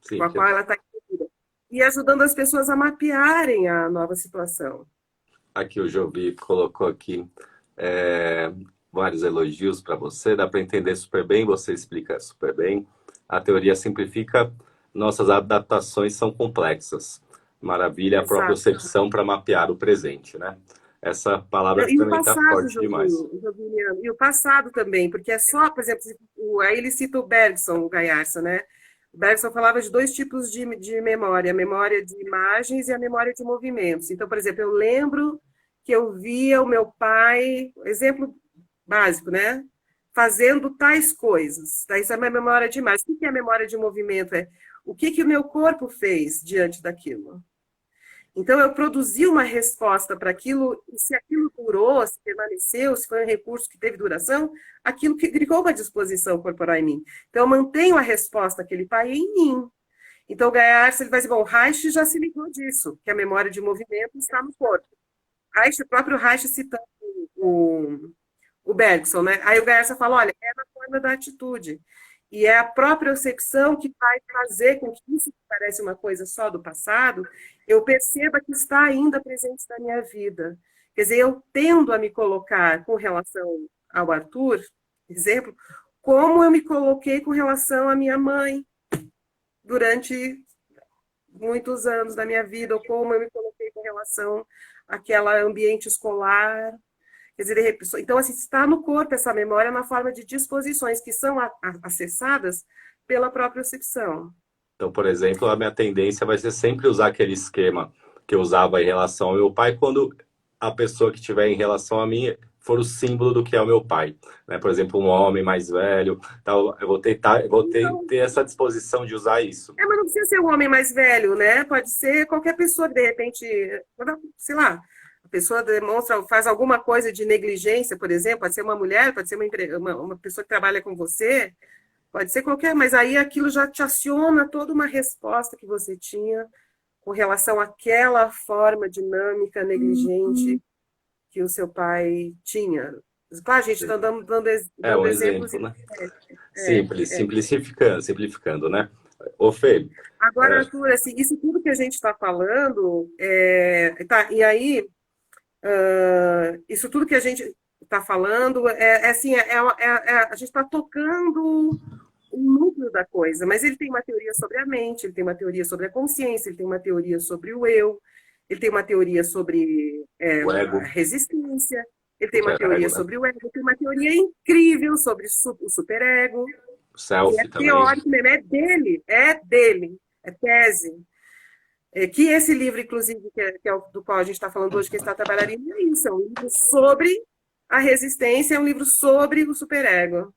com Sim, a qual ela está envolvida. E ajudando as pessoas a mapearem a nova situação. aqui o Jovi colocou aqui é, vários elogios para você, dá para entender super bem, você explica super bem. A teoria simplifica, nossas adaptações são complexas. Maravilha, a própria Exato. percepção para mapear o presente, né? Essa palavra aqui E o também está passado, forte demais. Joviniano, e o passado também, porque é só, por exemplo, aí ele cita o Bergson, o Gaiarsa, né? O Bergson falava de dois tipos de memória, a memória de imagens e a memória de movimentos. Então, por exemplo, eu lembro que eu via o meu pai, exemplo básico, né? Fazendo tais coisas. Tá? Isso é a minha memória de imagem. O que é a memória de movimento? É o que o meu corpo fez diante daquilo. Então, eu produzi uma resposta para aquilo, e se aquilo durou, se permaneceu, se foi um recurso que teve duração, aquilo que criou uma disposição corporal em mim. Então, eu mantenho a resposta àquele pai em mim. Então, o Gaiarsa, ele vai dizer, bom, o Reich já se ligou disso, que a memória de movimento está no corpo. Reich, o próprio Reich citando o, o Bergson, né? Aí o Gaiarsa fala, olha, é na forma da atitude. E é a própria percepção que vai fazer com que isso que parece uma coisa só do passado, eu perceba que está ainda presente na minha vida. Quer dizer, eu tendo a me colocar com relação ao Arthur, exemplo, como eu me coloquei com relação à minha mãe durante muitos anos da minha vida, ou como eu me coloquei com relação àquela ambiente escolar. Quer dizer, então, assim, está no corpo essa memória na forma de disposições que são acessadas pela própria percepção. Então, por exemplo, a minha tendência vai ser sempre usar aquele esquema que eu usava em relação ao meu pai, quando a pessoa que estiver em relação a mim for o símbolo do que é o meu pai, né? Por exemplo, um homem mais velho, tal, eu vou tentar, ter essa disposição de usar isso. Mas não precisa ser um homem mais velho, né? Pode ser qualquer pessoa que, de repente, sei lá, a pessoa demonstra, faz alguma coisa de negligência, por exemplo, pode ser uma mulher, pode ser uma pessoa que trabalha com você, pode ser qualquer, mas aí aquilo já te aciona toda uma resposta que você tinha com relação àquela forma dinâmica, negligente que o seu pai tinha. Claro, a gente está dando Um exemplos. exemplo, né? Simples, simplificando, né? Ô, Fê. Agora, Arthur, assim, isso tudo que a gente está falando, e aí, isso tudo que a gente está falando, a gente está tocando o núcleo da coisa, mas ele tem uma teoria sobre a mente, ele tem uma teoria sobre a consciência, ele tem uma teoria sobre o eu, ele tem uma teoria sobre O ego. a resistência, ele tem uma teoria sobre o ego, ele tem uma teoria incrível sobre o superego, o self que é também. teórico mesmo, é dele, é tese. Que esse livro, inclusive, que é o do qual a gente está falando hoje, que está trabalhando, é isso, é um livro sobre a resistência, é um livro sobre o superego.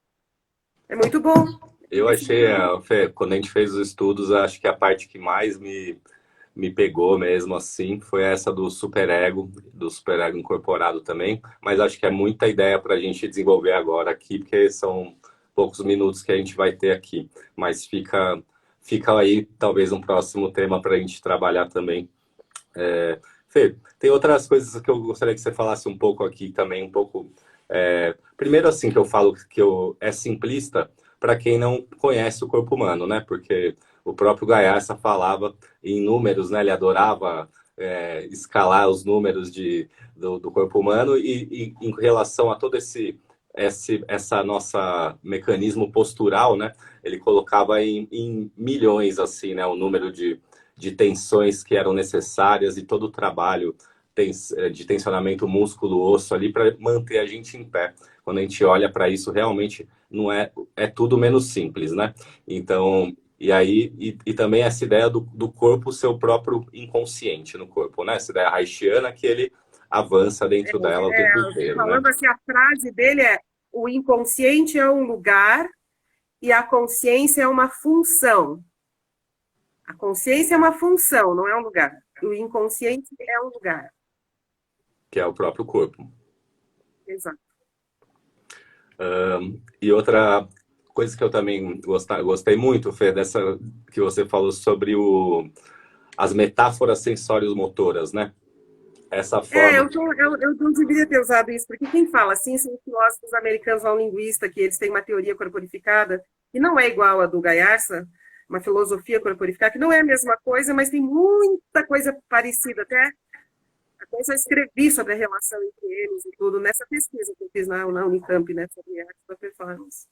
É muito bom. Eu achei, Fê, quando a gente fez os estudos, acho que a parte que mais me pegou mesmo assim foi essa do superego incorporado também, mas acho que é muita ideia para a gente desenvolver agora aqui, porque são poucos minutos que a gente vai ter aqui, mas fica aí talvez um próximo tema para a gente trabalhar também. Fê, tem outras coisas que eu gostaria que você falasse um pouco aqui também, um pouco. Primeiro, assim, que eu falo que é simplista para quem não conhece o corpo humano, né? Porque o próprio Gaiarsa falava em números, né? Ele adorava escalar os números do corpo humano e em relação a todo essa nossa mecanismo postural, né? Ele colocava em milhões, assim, né? O número de tensões que eram necessárias e todo o trabalho de tensionamento músculo-osso ali para manter a gente em pé. Quando a gente olha para isso, realmente não é tudo menos simples, né? Então, e aí, e também essa ideia do corpo ser o próprio inconsciente no corpo, né? Essa ideia haitiana que ele avança dentro dela o tempo inteiro, falando né? assim, a frase dele é: o inconsciente é um lugar e a consciência é uma função. A consciência é uma função, não é um lugar. O inconsciente é um lugar. Que é o próprio corpo. Exato. E outra coisa que eu também gostei muito, Fê, dessa que você falou sobre as metáforas sensório-motoras, né? Essa forma. Eu não deveria ter usado isso, porque quem fala assim são os filósofos americanos, um linguista, que eles têm uma teoria corporificada, que não é igual à do Gaiarsa, uma filosofia corporificada, que não é a mesma coisa, mas tem muita coisa parecida. Até eu escrevi sobre a relação entre eles e tudo, nessa pesquisa que eu fiz na Unicamp, né, sobre arte da performance.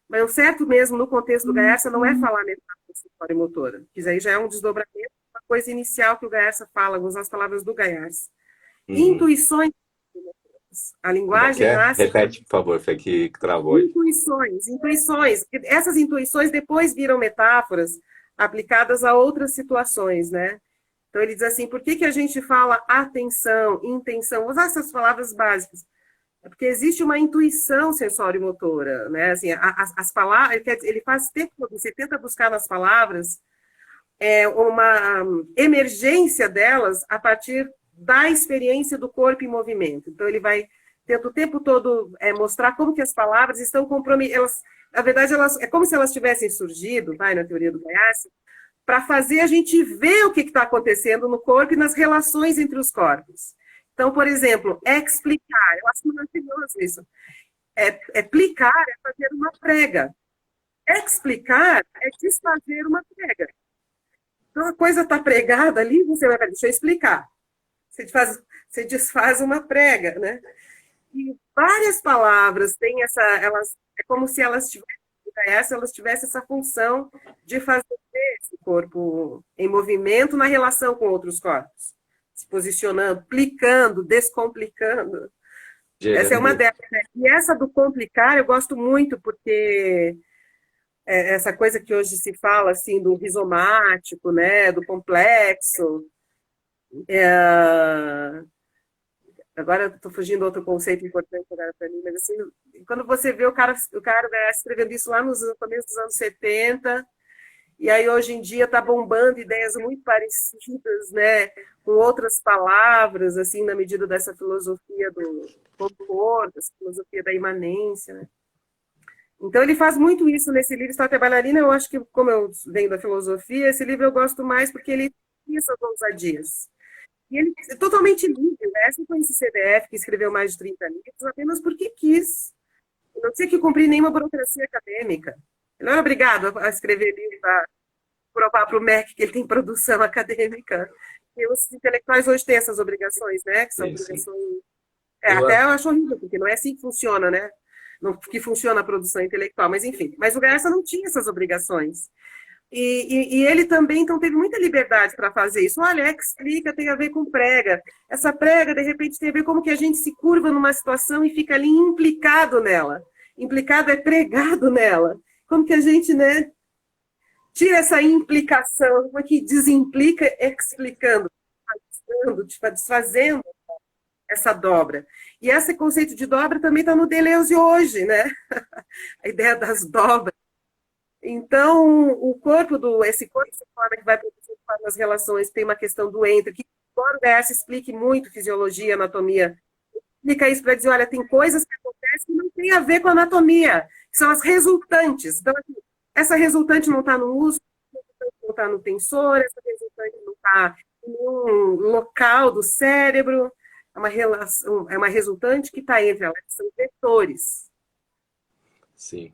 Mas o certo mesmo, no contexto do Gaiarsa, não é falar metáfora sensório motora, que aí já é um desdobramento, uma coisa inicial que o Gaiarsa fala, usar as palavras do Gaiarsa. Intuições. A linguagem nasce... Repete, por favor, Fê, que travou. Intuições. Essas intuições depois viram metáforas aplicadas a outras situações, né? Então ele diz assim, por que a gente fala atenção, intenção? Usar essas palavras básicas. É porque existe uma intuição sensório-motora, né? Assim, as palavras, ele faz tempo que você tenta buscar nas palavras uma emergência delas a partir da experiência do corpo em movimento. Então, ele vai tenta o tempo todo mostrar como que as palavras estão comprometidas. Na verdade, é como se elas tivessem surgido, na teoria do Gayassi, para fazer a gente ver o que está acontecendo no corpo e nas relações entre os corpos. Então, por exemplo, explicar. Eu acho maravilhoso isso. Plicar é fazer uma prega. Explicar é desfazer uma prega. Então, a coisa está pregada ali, você vai, deixa eu explicar. Você desfaz uma prega, né? E várias palavras têm é como se elas tivessem essa função de fazer esse corpo em movimento na relação com outros corpos, se posicionando, plicando, descomplicando. Essa é uma delas. Né? E essa do complicar eu gosto muito, porque essa coisa que hoje se fala assim do rizomático, né, do complexo. Agora estou fugindo outro conceito importante para mim, mas assim, quando você vê o cara escrevendo isso lá no começo dos anos 70, e aí hoje em dia está bombando ideias muito parecidas, né, com outras palavras, assim, na medida dessa filosofia do conforto, essa filosofia da imanência, né? Então ele faz muito isso nesse livro, História Bailarina. Eu acho que, como eu venho da filosofia, esse livro eu gosto mais porque ele tem essas ousadias. E ele é totalmente livre, né? Assim como esse CDF, que escreveu mais de 30 livros, apenas porque quis. Não tinha que cumprir nenhuma burocracia acadêmica. Ele não era obrigado a escrever livro para provar para o MEC que ele tem produção acadêmica. E os intelectuais hoje têm essas obrigações, né? Que são obrigações... Até eu acho horrível, porque não é assim que funciona, né? Não, que funciona a produção intelectual, mas enfim. Mas o Garça não tinha essas obrigações. E ele também, então, teve muita liberdade para fazer isso. Olha, explica, tem a ver com prega. Essa prega, de repente, tem a ver como que a gente se curva numa situação e fica ali implicado nela. Implicado é pregado nela. Como que a gente, né, tira essa implicação, como é que desimplica explicando, desfazendo essa dobra. E esse conceito de dobra também está no Deleuze hoje, né? A ideia das dobras. Então, esse corpo se forma que vai produzir nas relações, tem uma questão do entre, que embora o DS explique muito fisiologia, anatomia, explica isso para dizer, olha, tem coisas que acontecem que não tem a ver com a anatomia, que são as resultantes. Então, assim, essa resultante não está no músculo, não está no tensor, essa resultante não está em um local do cérebro, é uma resultante que está entre elas, são vetores. Sim.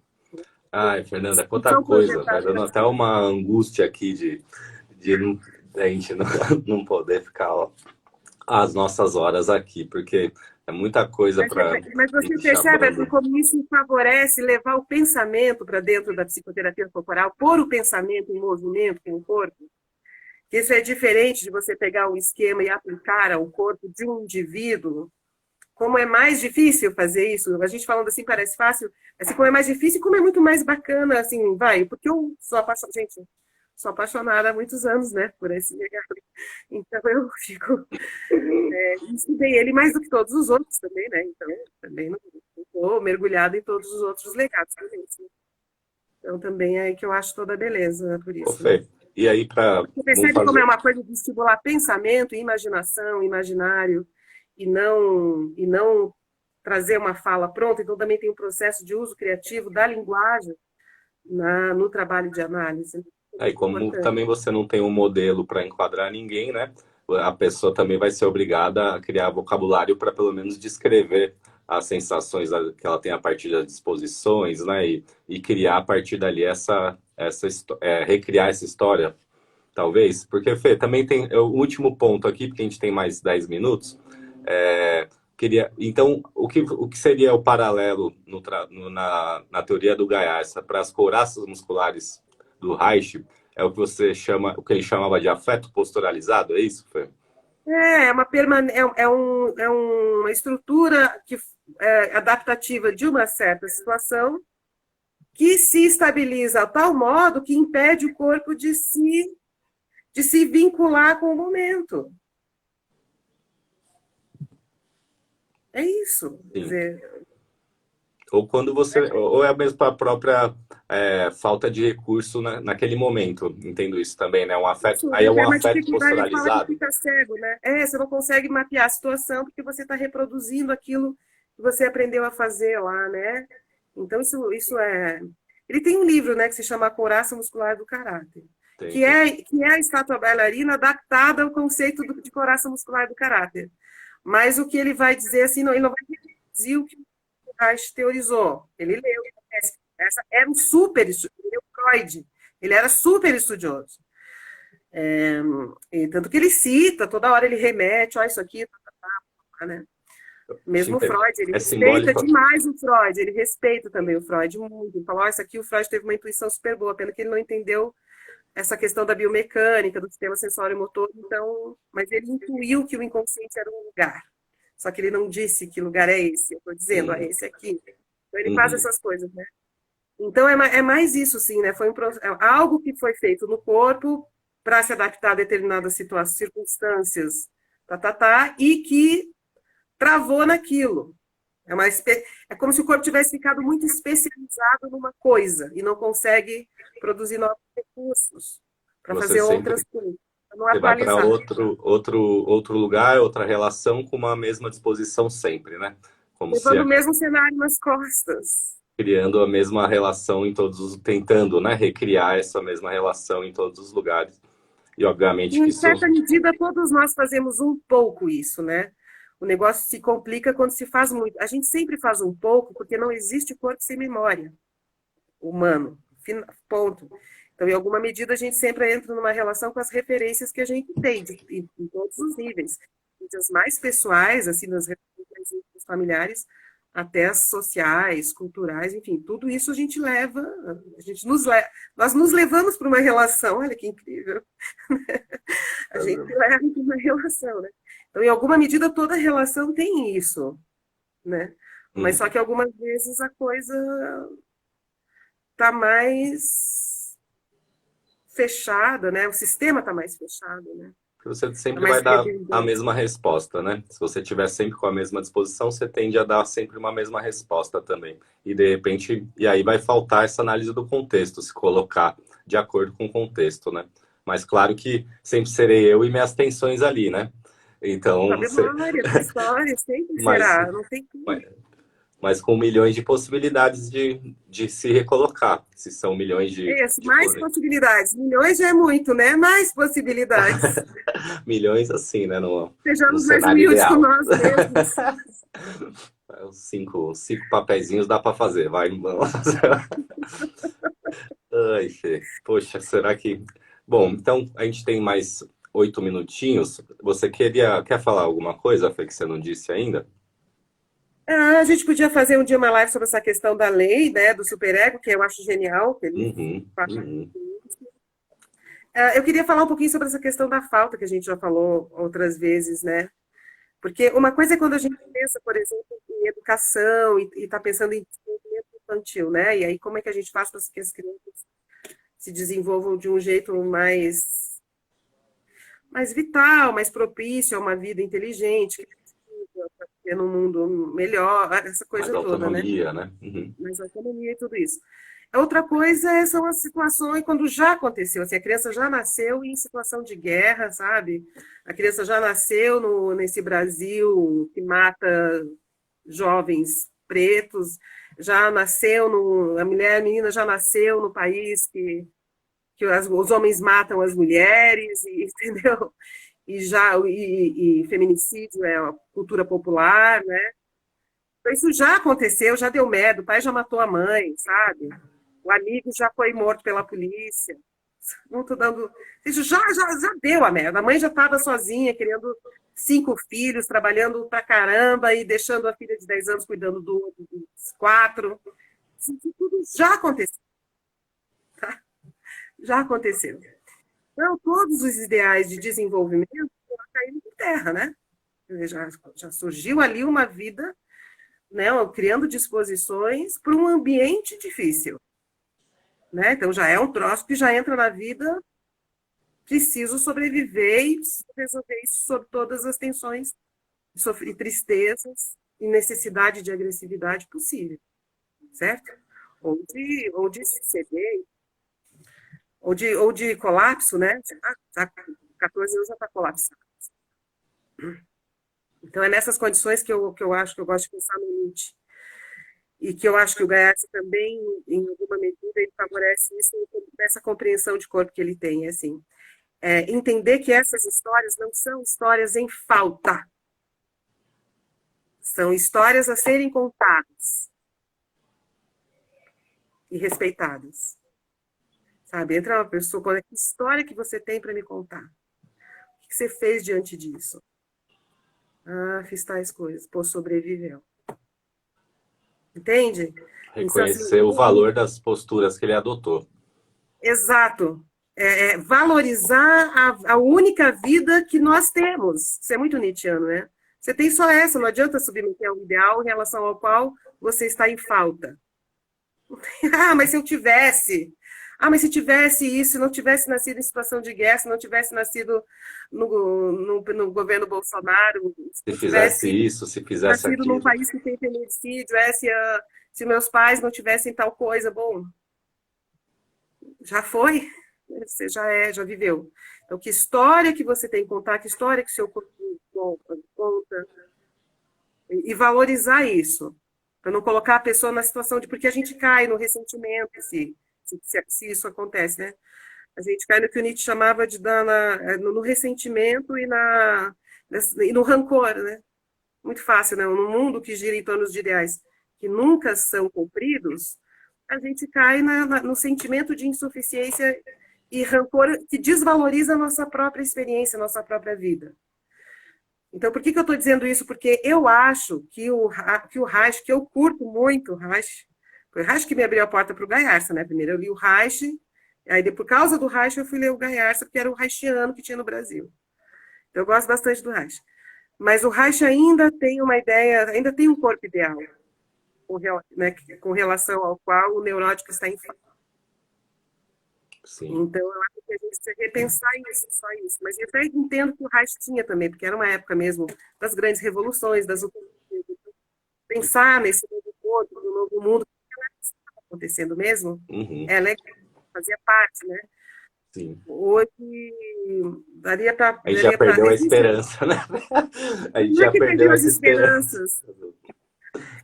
Ai, Fernanda, quanta coisa. Vai dando até uma angústia aqui de a gente não poder ficar às nossas horas aqui, porque é muita coisa para. Mas você percebe como isso favorece levar o pensamento para dentro da psicoterapia corporal, pôr o pensamento em movimento com o corpo? Isso é diferente de você pegar um esquema e aplicar ao corpo de um indivíduo. Como é mais difícil fazer isso, a gente falando assim parece fácil, assim, como é mais difícil, como é muito mais bacana, assim, porque eu sou apaixonada, gente, sou apaixonada há muitos anos, né, por esse legado. Então eu estudei ele mais do que todos os outros também, né, então também não estou mergulhada em todos os outros legados também, assim. Então também é que eu acho toda a beleza por isso. Né? E aí você percebe como é uma coisa de estimular pensamento, imaginação, imaginário, e não trazer uma fala pronta. Então também tem um processo de uso criativo da linguagem no trabalho de análise. Aí, como também você não tem um modelo para enquadrar ninguém, né? A pessoa também vai ser obrigada a criar vocabulário para pelo menos descrever as sensações que ela tem a partir das disposições, né? E criar a partir dali recriar essa história, talvez. Porque, Fê, também tem o último ponto aqui, porque a gente tem mais 10 minutos. Então, o que seria o paralelo na teoria do Gaiarsa para as couraças musculares do Reich? É o que o que ele chamava de afeto posturalizado, é isso, Fê? É uma estrutura adaptativa de uma certa situação que se estabiliza a tal modo que impede o corpo de se vincular com o momento. É isso. Quer dizer, Ou quando você, ou é mesmo a própria falta de recurso naquele momento, entendo isso também, né? Um afeto, Isso, aí é é um uma afeto dificuldade, ele fala que posturalizado. fica cego, né? Você não consegue mapear a situação porque você está reproduzindo aquilo que você aprendeu a fazer lá, né? Então, isso é... Ele tem um livro, né, que se chama Couraça Muscular do Caráter, Tem, que tem. é, que é a estátua bailarina adaptada ao conceito de couraça muscular do caráter. Mas o que ele vai dizer, assim, não, ele não vai reproduzir o que o Reich teorizou. Ele leu, essa era um super estudioso, ele leu Freud, ele era super estudioso. E tanto que ele cita, toda hora ele remete, ó, isso aqui, né? Acho Mesmo o Freud, ele é respeita simbólico. demais o Freud, ele respeita também o Freud muito. Ele fala, ó, isso aqui o Freud teve uma intuição super boa, pena que ele não entendeu essa questão da biomecânica, do sistema sensório-motor, então, mas ele intuiu que o inconsciente era um lugar. Só que ele não disse que lugar é esse, eu estou dizendo, é Sim. esse aqui. Então ele faz Uhum. essas coisas, né? Então é mais isso, sim, né? Foi algo que foi feito no corpo para se adaptar a determinadas situações, circunstâncias, e que travou naquilo. É como se o corpo tivesse ficado muito especializado numa coisa e não consegue produzir novos recursos para Você fazer outras sempre coisas, para não você vai para atualizar. outro lugar, outra relação com uma mesma disposição sempre, né? Como se Levando o mesmo cenário nas costas. criando a mesma relação em todos os, tentando, né, recriar essa mesma relação em todos os lugares. E obviamente que Em isso, certa medida, todos nós fazemos um pouco isso, né? O negócio se complica quando se faz muito. A gente sempre faz um pouco, porque não existe corpo sem memória humano. Ponto. Então, em alguma medida, a gente sempre entra numa relação com as referências que a gente tem, em todos os níveis. Desde as mais pessoais, assim, das referências familiares, até as sociais, culturais, enfim, tudo isso a gente leva, nós nos levamos para uma relação, olha que incrível. A gente leva para uma relação, né? Então, em alguma medida, toda relação tem isso, né? Mas só hum, que algumas vezes a coisa está mais fechada, né? O sistema está mais fechado, né? você Está sempre mais vai dar a redundante. mesma resposta, né? Se você tiver sempre com a mesma disposição, você tende a dar sempre uma mesma resposta também. E de repente, e aí vai faltar essa análise do contexto, se colocar de acordo com o contexto, né? Mas claro que sempre serei eu e minhas tensões ali, né? A Então, memória, a história, sempre mas, será, não tem como. mas com milhões de possibilidades de se recolocar. Se são milhões de Mais possibilidades. Milhões já é muito, né? Mais possibilidades. milhões assim, né? No Sejamos mais cenário humildes com ideal. nós mesmos. Os cinco papeizinhos dá para fazer, vai. Ai, Fê. Poxa, será que. Bom, então a gente tem mais 8 minutinhos. Você quer falar alguma coisa, Fê, que você não disse ainda? A gente podia fazer um dia uma live sobre essa questão da lei, né, do superego, que eu acho genial, que ele Uhum, fala. uhum, Eu queria falar um pouquinho sobre essa questão da falta, que a gente já falou outras vezes, né? Porque uma coisa é quando a gente pensa, por exemplo, em educação e está pensando em desenvolvimento infantil, né? E aí como é que a gente faz para que as crianças se desenvolvam de um jeito mais vital, mais propício a uma vida inteligente, para ter num mundo melhor, essa mais coisa toda, né? autonomia, né? Uhum. Mais autonomia e tudo isso. Outra coisa são as situações quando já aconteceu, assim, a criança já nasceu em situação de guerra, sabe? A criança já nasceu nesse Brasil que mata jovens pretos, já nasceu a menina já nasceu no país que os homens matam as mulheres, entendeu? E feminicídio é a cultura popular, né? Então, isso já aconteceu, já deu medo, o pai já matou a mãe, sabe? O amigo já foi morto pela polícia. Não tô dando. Isso já deu a merda. A mãe já estava sozinha, criando 5 filhos, trabalhando pra caramba e deixando a filha de 10 anos cuidando dos 4. Isso tudo já aconteceu, tá? Já aconteceu. Então, todos os ideais de desenvolvimento caíram por terra, né? Já surgiu ali uma vida, né, criando disposições para um ambiente difícil. Né? Então já é um troço que já entra na vida, preciso sobreviver e resolver isso sob todas as tensões e tristezas e necessidade de agressividade possível. certo? Ou de CD, ou de colapso, né? Já 14 anos já está colapsado. Então, é nessas condições que eu acho que eu gosto de pensar no Nietzsche. E que eu acho que o Gayarsa também, em alguma medida, ele favorece isso, essa compreensão de corpo que ele tem, assim. Entender que essas histórias não são histórias em falta, são histórias a serem contadas e respeitadas. Sabe? Entra uma pessoa, que história que você tem para me contar? O que você fez diante disso? Ah, fiz tais coisas. Pô, sobreviveu. Entende? Então, assim, Reconhecer o valor das posturas que ele adotou. exato. Valorizar a única vida que nós temos. Isso é muito nietzschiano, né? Você tem só essa, não adianta submeter ao ideal em relação ao qual você está em falta. Ah, mas se eu tivesse. Ah, mas se tivesse isso, se não tivesse nascido em situação de guerra, se não tivesse nascido no governo Bolsonaro, se Se não fizesse tivesse isso, se fizesse nascido num aquilo. país que tem feminicídio, se meus pais não tivessem tal coisa, bom, já foi, você já viveu. Então, que história que você tem que contar, que história que o seu corpo conta, e valorizar isso, para não colocar a pessoa na situação de. Porque a gente cai no ressentimento, se isso acontece, né? A gente cai no que o Nietzsche chamava de no ressentimento e no rancor, né? Muito fácil, né? No mundo que gira em torno de ideais que nunca são cumpridos, a gente cai no sentimento de insuficiência e rancor que desvaloriza a nossa própria experiência, a nossa própria vida. Então, por que eu estou dizendo isso? Porque eu acho que o Reich, que eu curto muito o Reich, foi o Reich que me abriu a porta para o Gayarsa, né? Primeiro eu li o Reich, aí por causa do Reich eu fui ler o Gayarsa, porque era o Reichiano que tinha no Brasil. Então, eu gosto bastante do Reich. Mas o Reich ainda tem uma ideia, ainda tem um corpo ideal, com relação ao qual o neurótico está em falta. Sim. Então, eu acho que a gente precisa repensar isso, só isso. Mas eu até entendo que o Reich tinha também, porque era uma época mesmo das grandes revoluções, das utopias. Pensar nesse novo corpo, no novo mundo, que estava acontecendo mesmo, Uhum. legal, fazia parte, né? Sim. Hoje daria para. A gente já perdeu a Existe. esperança, né? A gente Não é já que perdeu perdeu as essa esperança. esperanças.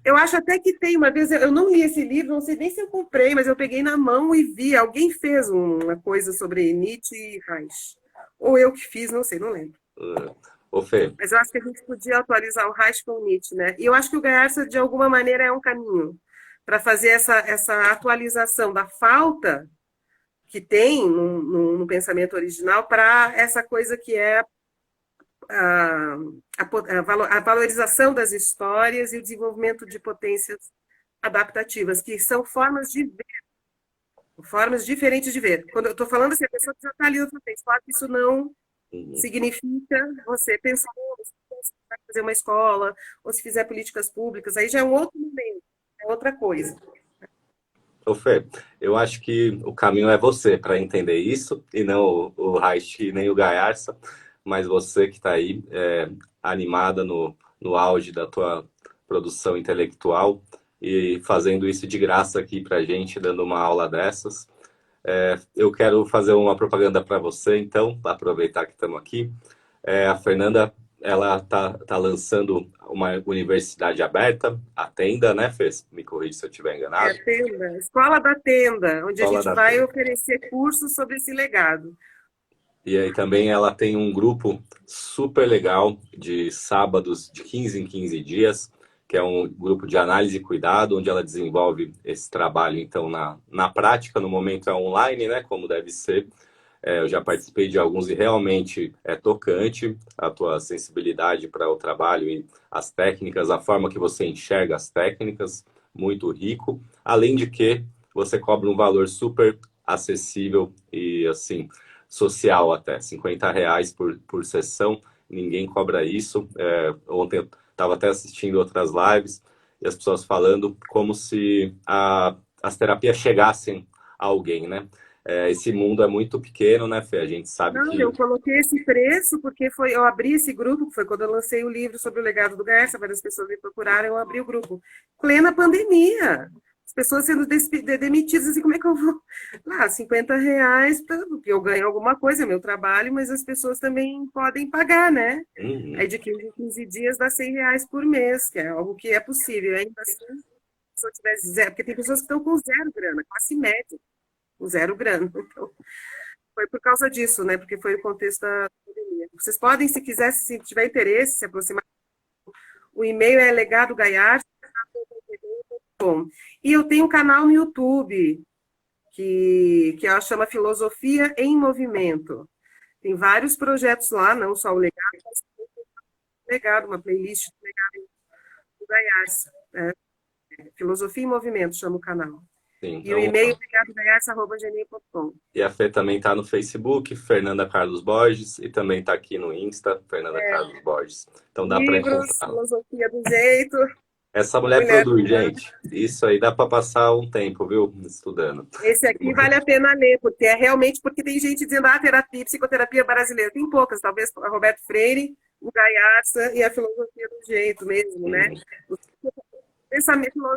Eu acho até que tem, uma vez, eu não li esse livro, não sei nem se eu comprei, mas eu peguei na mão e vi, alguém fez uma coisa sobre Nietzsche e Reich. Ou eu que fiz, não sei, não lembro. Ô, Fê, Mas eu acho que a gente podia atualizar o Reich com o Nietzsche, né? E eu acho que o Gayarsa, de alguma maneira, é um caminho para fazer essa atualização da falta que tem no pensamento original para essa coisa que é a valorização das histórias e o desenvolvimento de potências adaptativas, que são formas de ver, formas diferentes de ver. Quando eu estou falando assim, a pessoa que já está ali outra vez, claro que isso não significa você pensar, se vai fazer uma escola, ou se fizer políticas públicas, aí já é um outro momento, é outra coisa. ô Fê, eu acho que o caminho é você para entender isso, e não o Reich nem o Gayarsa, mas você que está aí animada no auge da tua produção intelectual e fazendo isso de graça aqui para a gente, dando uma aula dessas. Eu quero fazer uma propaganda para você, então, aproveitar que estamos aqui. A Fernanda, ela tá lançando uma universidade aberta, a Tenda, né, Fê? Me corrija se eu estiver É enganado. a Tenda, Escola da Tenda, onde a Escola gente da vai Tenda. oferecer cursos sobre esse legado. E aí também ela tem um grupo super legal de sábados de 15 em 15 dias, que é um grupo de análise e cuidado, onde ela desenvolve esse trabalho, então, na prática, no momento é online, né, como deve ser. Eu já participei de alguns e realmente é tocante a tua sensibilidade para o trabalho e as técnicas, a forma que você enxerga as técnicas, muito rico. Além de que você cobra um valor super acessível e, assim, social até, R$ 50 por sessão, ninguém cobra isso. Ontem eu estava até assistindo outras lives e as pessoas falando como se as terapias chegassem a alguém, né? Esse mundo é muito pequeno, né, Fê? A gente sabe Não, que. eu coloquei esse preço porque eu abri esse grupo, foi quando eu lancei o livro sobre o legado do Garça, várias pessoas me procuraram, eu abri o grupo. Plena pandemia. As pessoas sendo demitidas, assim, como é que eu vou? Ah, R$ 50, eu ganho alguma coisa, é meu trabalho, mas as pessoas também podem pagar, né? Aí Uhum. de 15 em 15 dias dá R$ 100 por mês, que é algo que é possível. Ainda assim, se a pessoa tivesse zero, porque tem pessoas que estão com zero grana, classe média, com zero grana. Então, foi por causa disso, né? Porque foi o contexto da pandemia. Vocês podem, se quiser, se tiver interesse, se aproximar. O e-mail é legadogaiar.com. E eu tenho um canal no YouTube que ela chama Filosofia em Movimento. Tem vários projetos lá, não só o Legado, mas o Legado, uma playlist do Legado do Gaiarsa. Filosofia em Movimento chama o canal. Sim, E o então, e-mail é legadogaiarsa.gmail.com. e a Fê também está no Facebook, Fernanda Carlos Borges, e também está aqui no Insta, Fernanda Carlos Borges. Então dá para Livros, encontrar. filosofia do jeito, Essa mulher mulher do produz, gente. Isso aí dá para passar um tempo, viu? Estudando. Esse aqui vale a pena ler, porque é realmente porque tem gente dizendo terapia, psicoterapia brasileira. Tem poucas, talvez a Roberto Freire, o Gaiarsa e a filosofia do jeito mesmo, né? Uhum.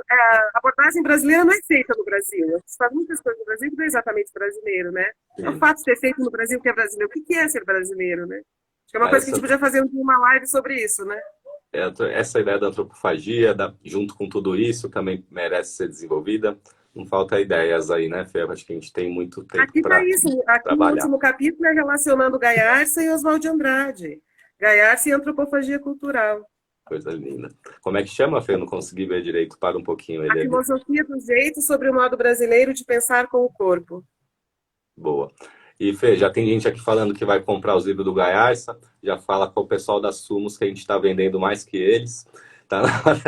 A abordagem brasileira não é feita no Brasil. Se faz muitas coisas no Brasil que não é exatamente brasileiro, né? É o Sim. fato de ter feito no Brasil que é brasileiro. O que é ser brasileiro, né? Acho que é uma Ah, coisa que a gente podia fazer uma live sobre isso, né? essa ideia da antropofagia, junto com tudo isso, também merece ser desenvolvida. Não falta ideias aí, né, Fê? Acho que a gente tem muito tempo Aqui está para isso. Aqui no trabalhar. último capítulo é relacionando Gaiarsa e Oswald de Andrade. Gaiarsa e antropofagia cultural. Coisa linda. Como é que chama, Fê? Eu não consegui ver direito. Para um pouquinho A ele ali. filosofia do jeito sobre o modo brasileiro de pensar com o corpo. Boa. E, Fê, já tem gente aqui falando que vai comprar os livros do Gaiarsa. Já fala com o pessoal da Sumos que a gente está vendendo mais que eles. Tá na hora.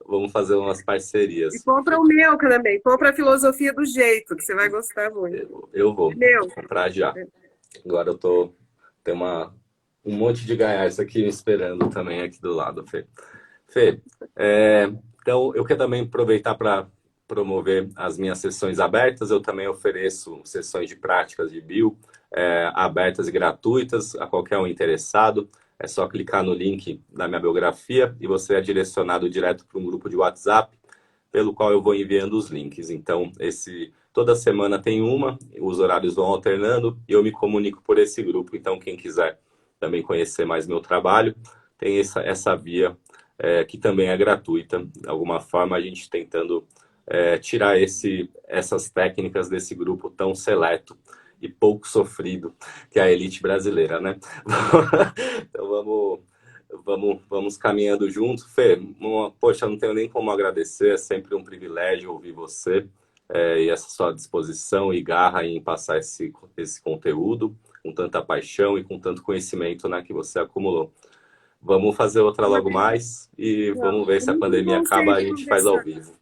Vamos fazer umas E parcerias. compra o meu também. Compra a filosofia do jeito, que você vai gostar muito. Eu vou Meu. comprar já. Agora eu tô. Tem um monte de Gaiarsa aqui me esperando também aqui do lado, Fê. Fê, então eu quero também aproveitar para promover as minhas sessões abertas. Eu também ofereço sessões de práticas de bio abertas e gratuitas a qualquer um interessado. É só clicar no link da minha biografia e você é direcionado direto para um grupo de WhatsApp, pelo qual eu vou enviando os links. Então, toda semana tem uma, os horários vão alternando e eu me comunico por esse grupo. Então, quem quiser também conhecer mais meu trabalho, tem essa via que também é gratuita. De alguma forma, a gente tentando tirar essas técnicas desse grupo tão seleto e pouco sofrido, que é a elite brasileira, né? Então vamos caminhando juntos. Fê, poxa, não tenho nem como agradecer, é sempre um privilégio ouvir você e essa sua disposição e garra em passar esse conteúdo com tanta paixão e com tanto conhecimento, né, que você acumulou. Vamos fazer outra logo mais e vamos ver É se a muito pandemia bom acaba, a sempre gente faz ao conversar. vivo.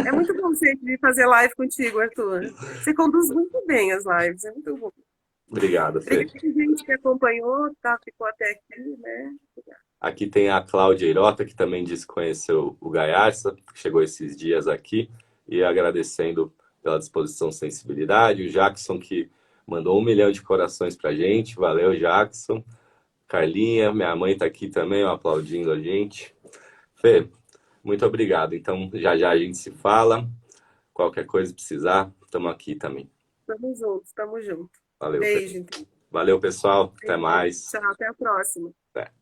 É muito bom sempre fazer live contigo, Arthur. Você conduz muito bem as lives, é muito bom. Obrigado, Fê. Obrigada a gente que acompanhou, tá? Ficou até aqui, né? Aqui tem a Cláudia Irota, que também disse que conheceu o Gaiarsa, que chegou esses dias aqui, e agradecendo pela disposição e sensibilidade. O Jackson, que mandou 1 milhão de corações pra gente. Valeu, Jackson. Carlinha, minha mãe tá aqui também, aplaudindo a gente. Fê, muito obrigado. Então, já já a gente se fala. Qualquer coisa precisar, estamos aqui também. Tamo junto, tamo junto. Valeu, Fê. Beijo, então. Valeu, pessoal. Até Beijo. mais. Tchau, até a próxima. Até.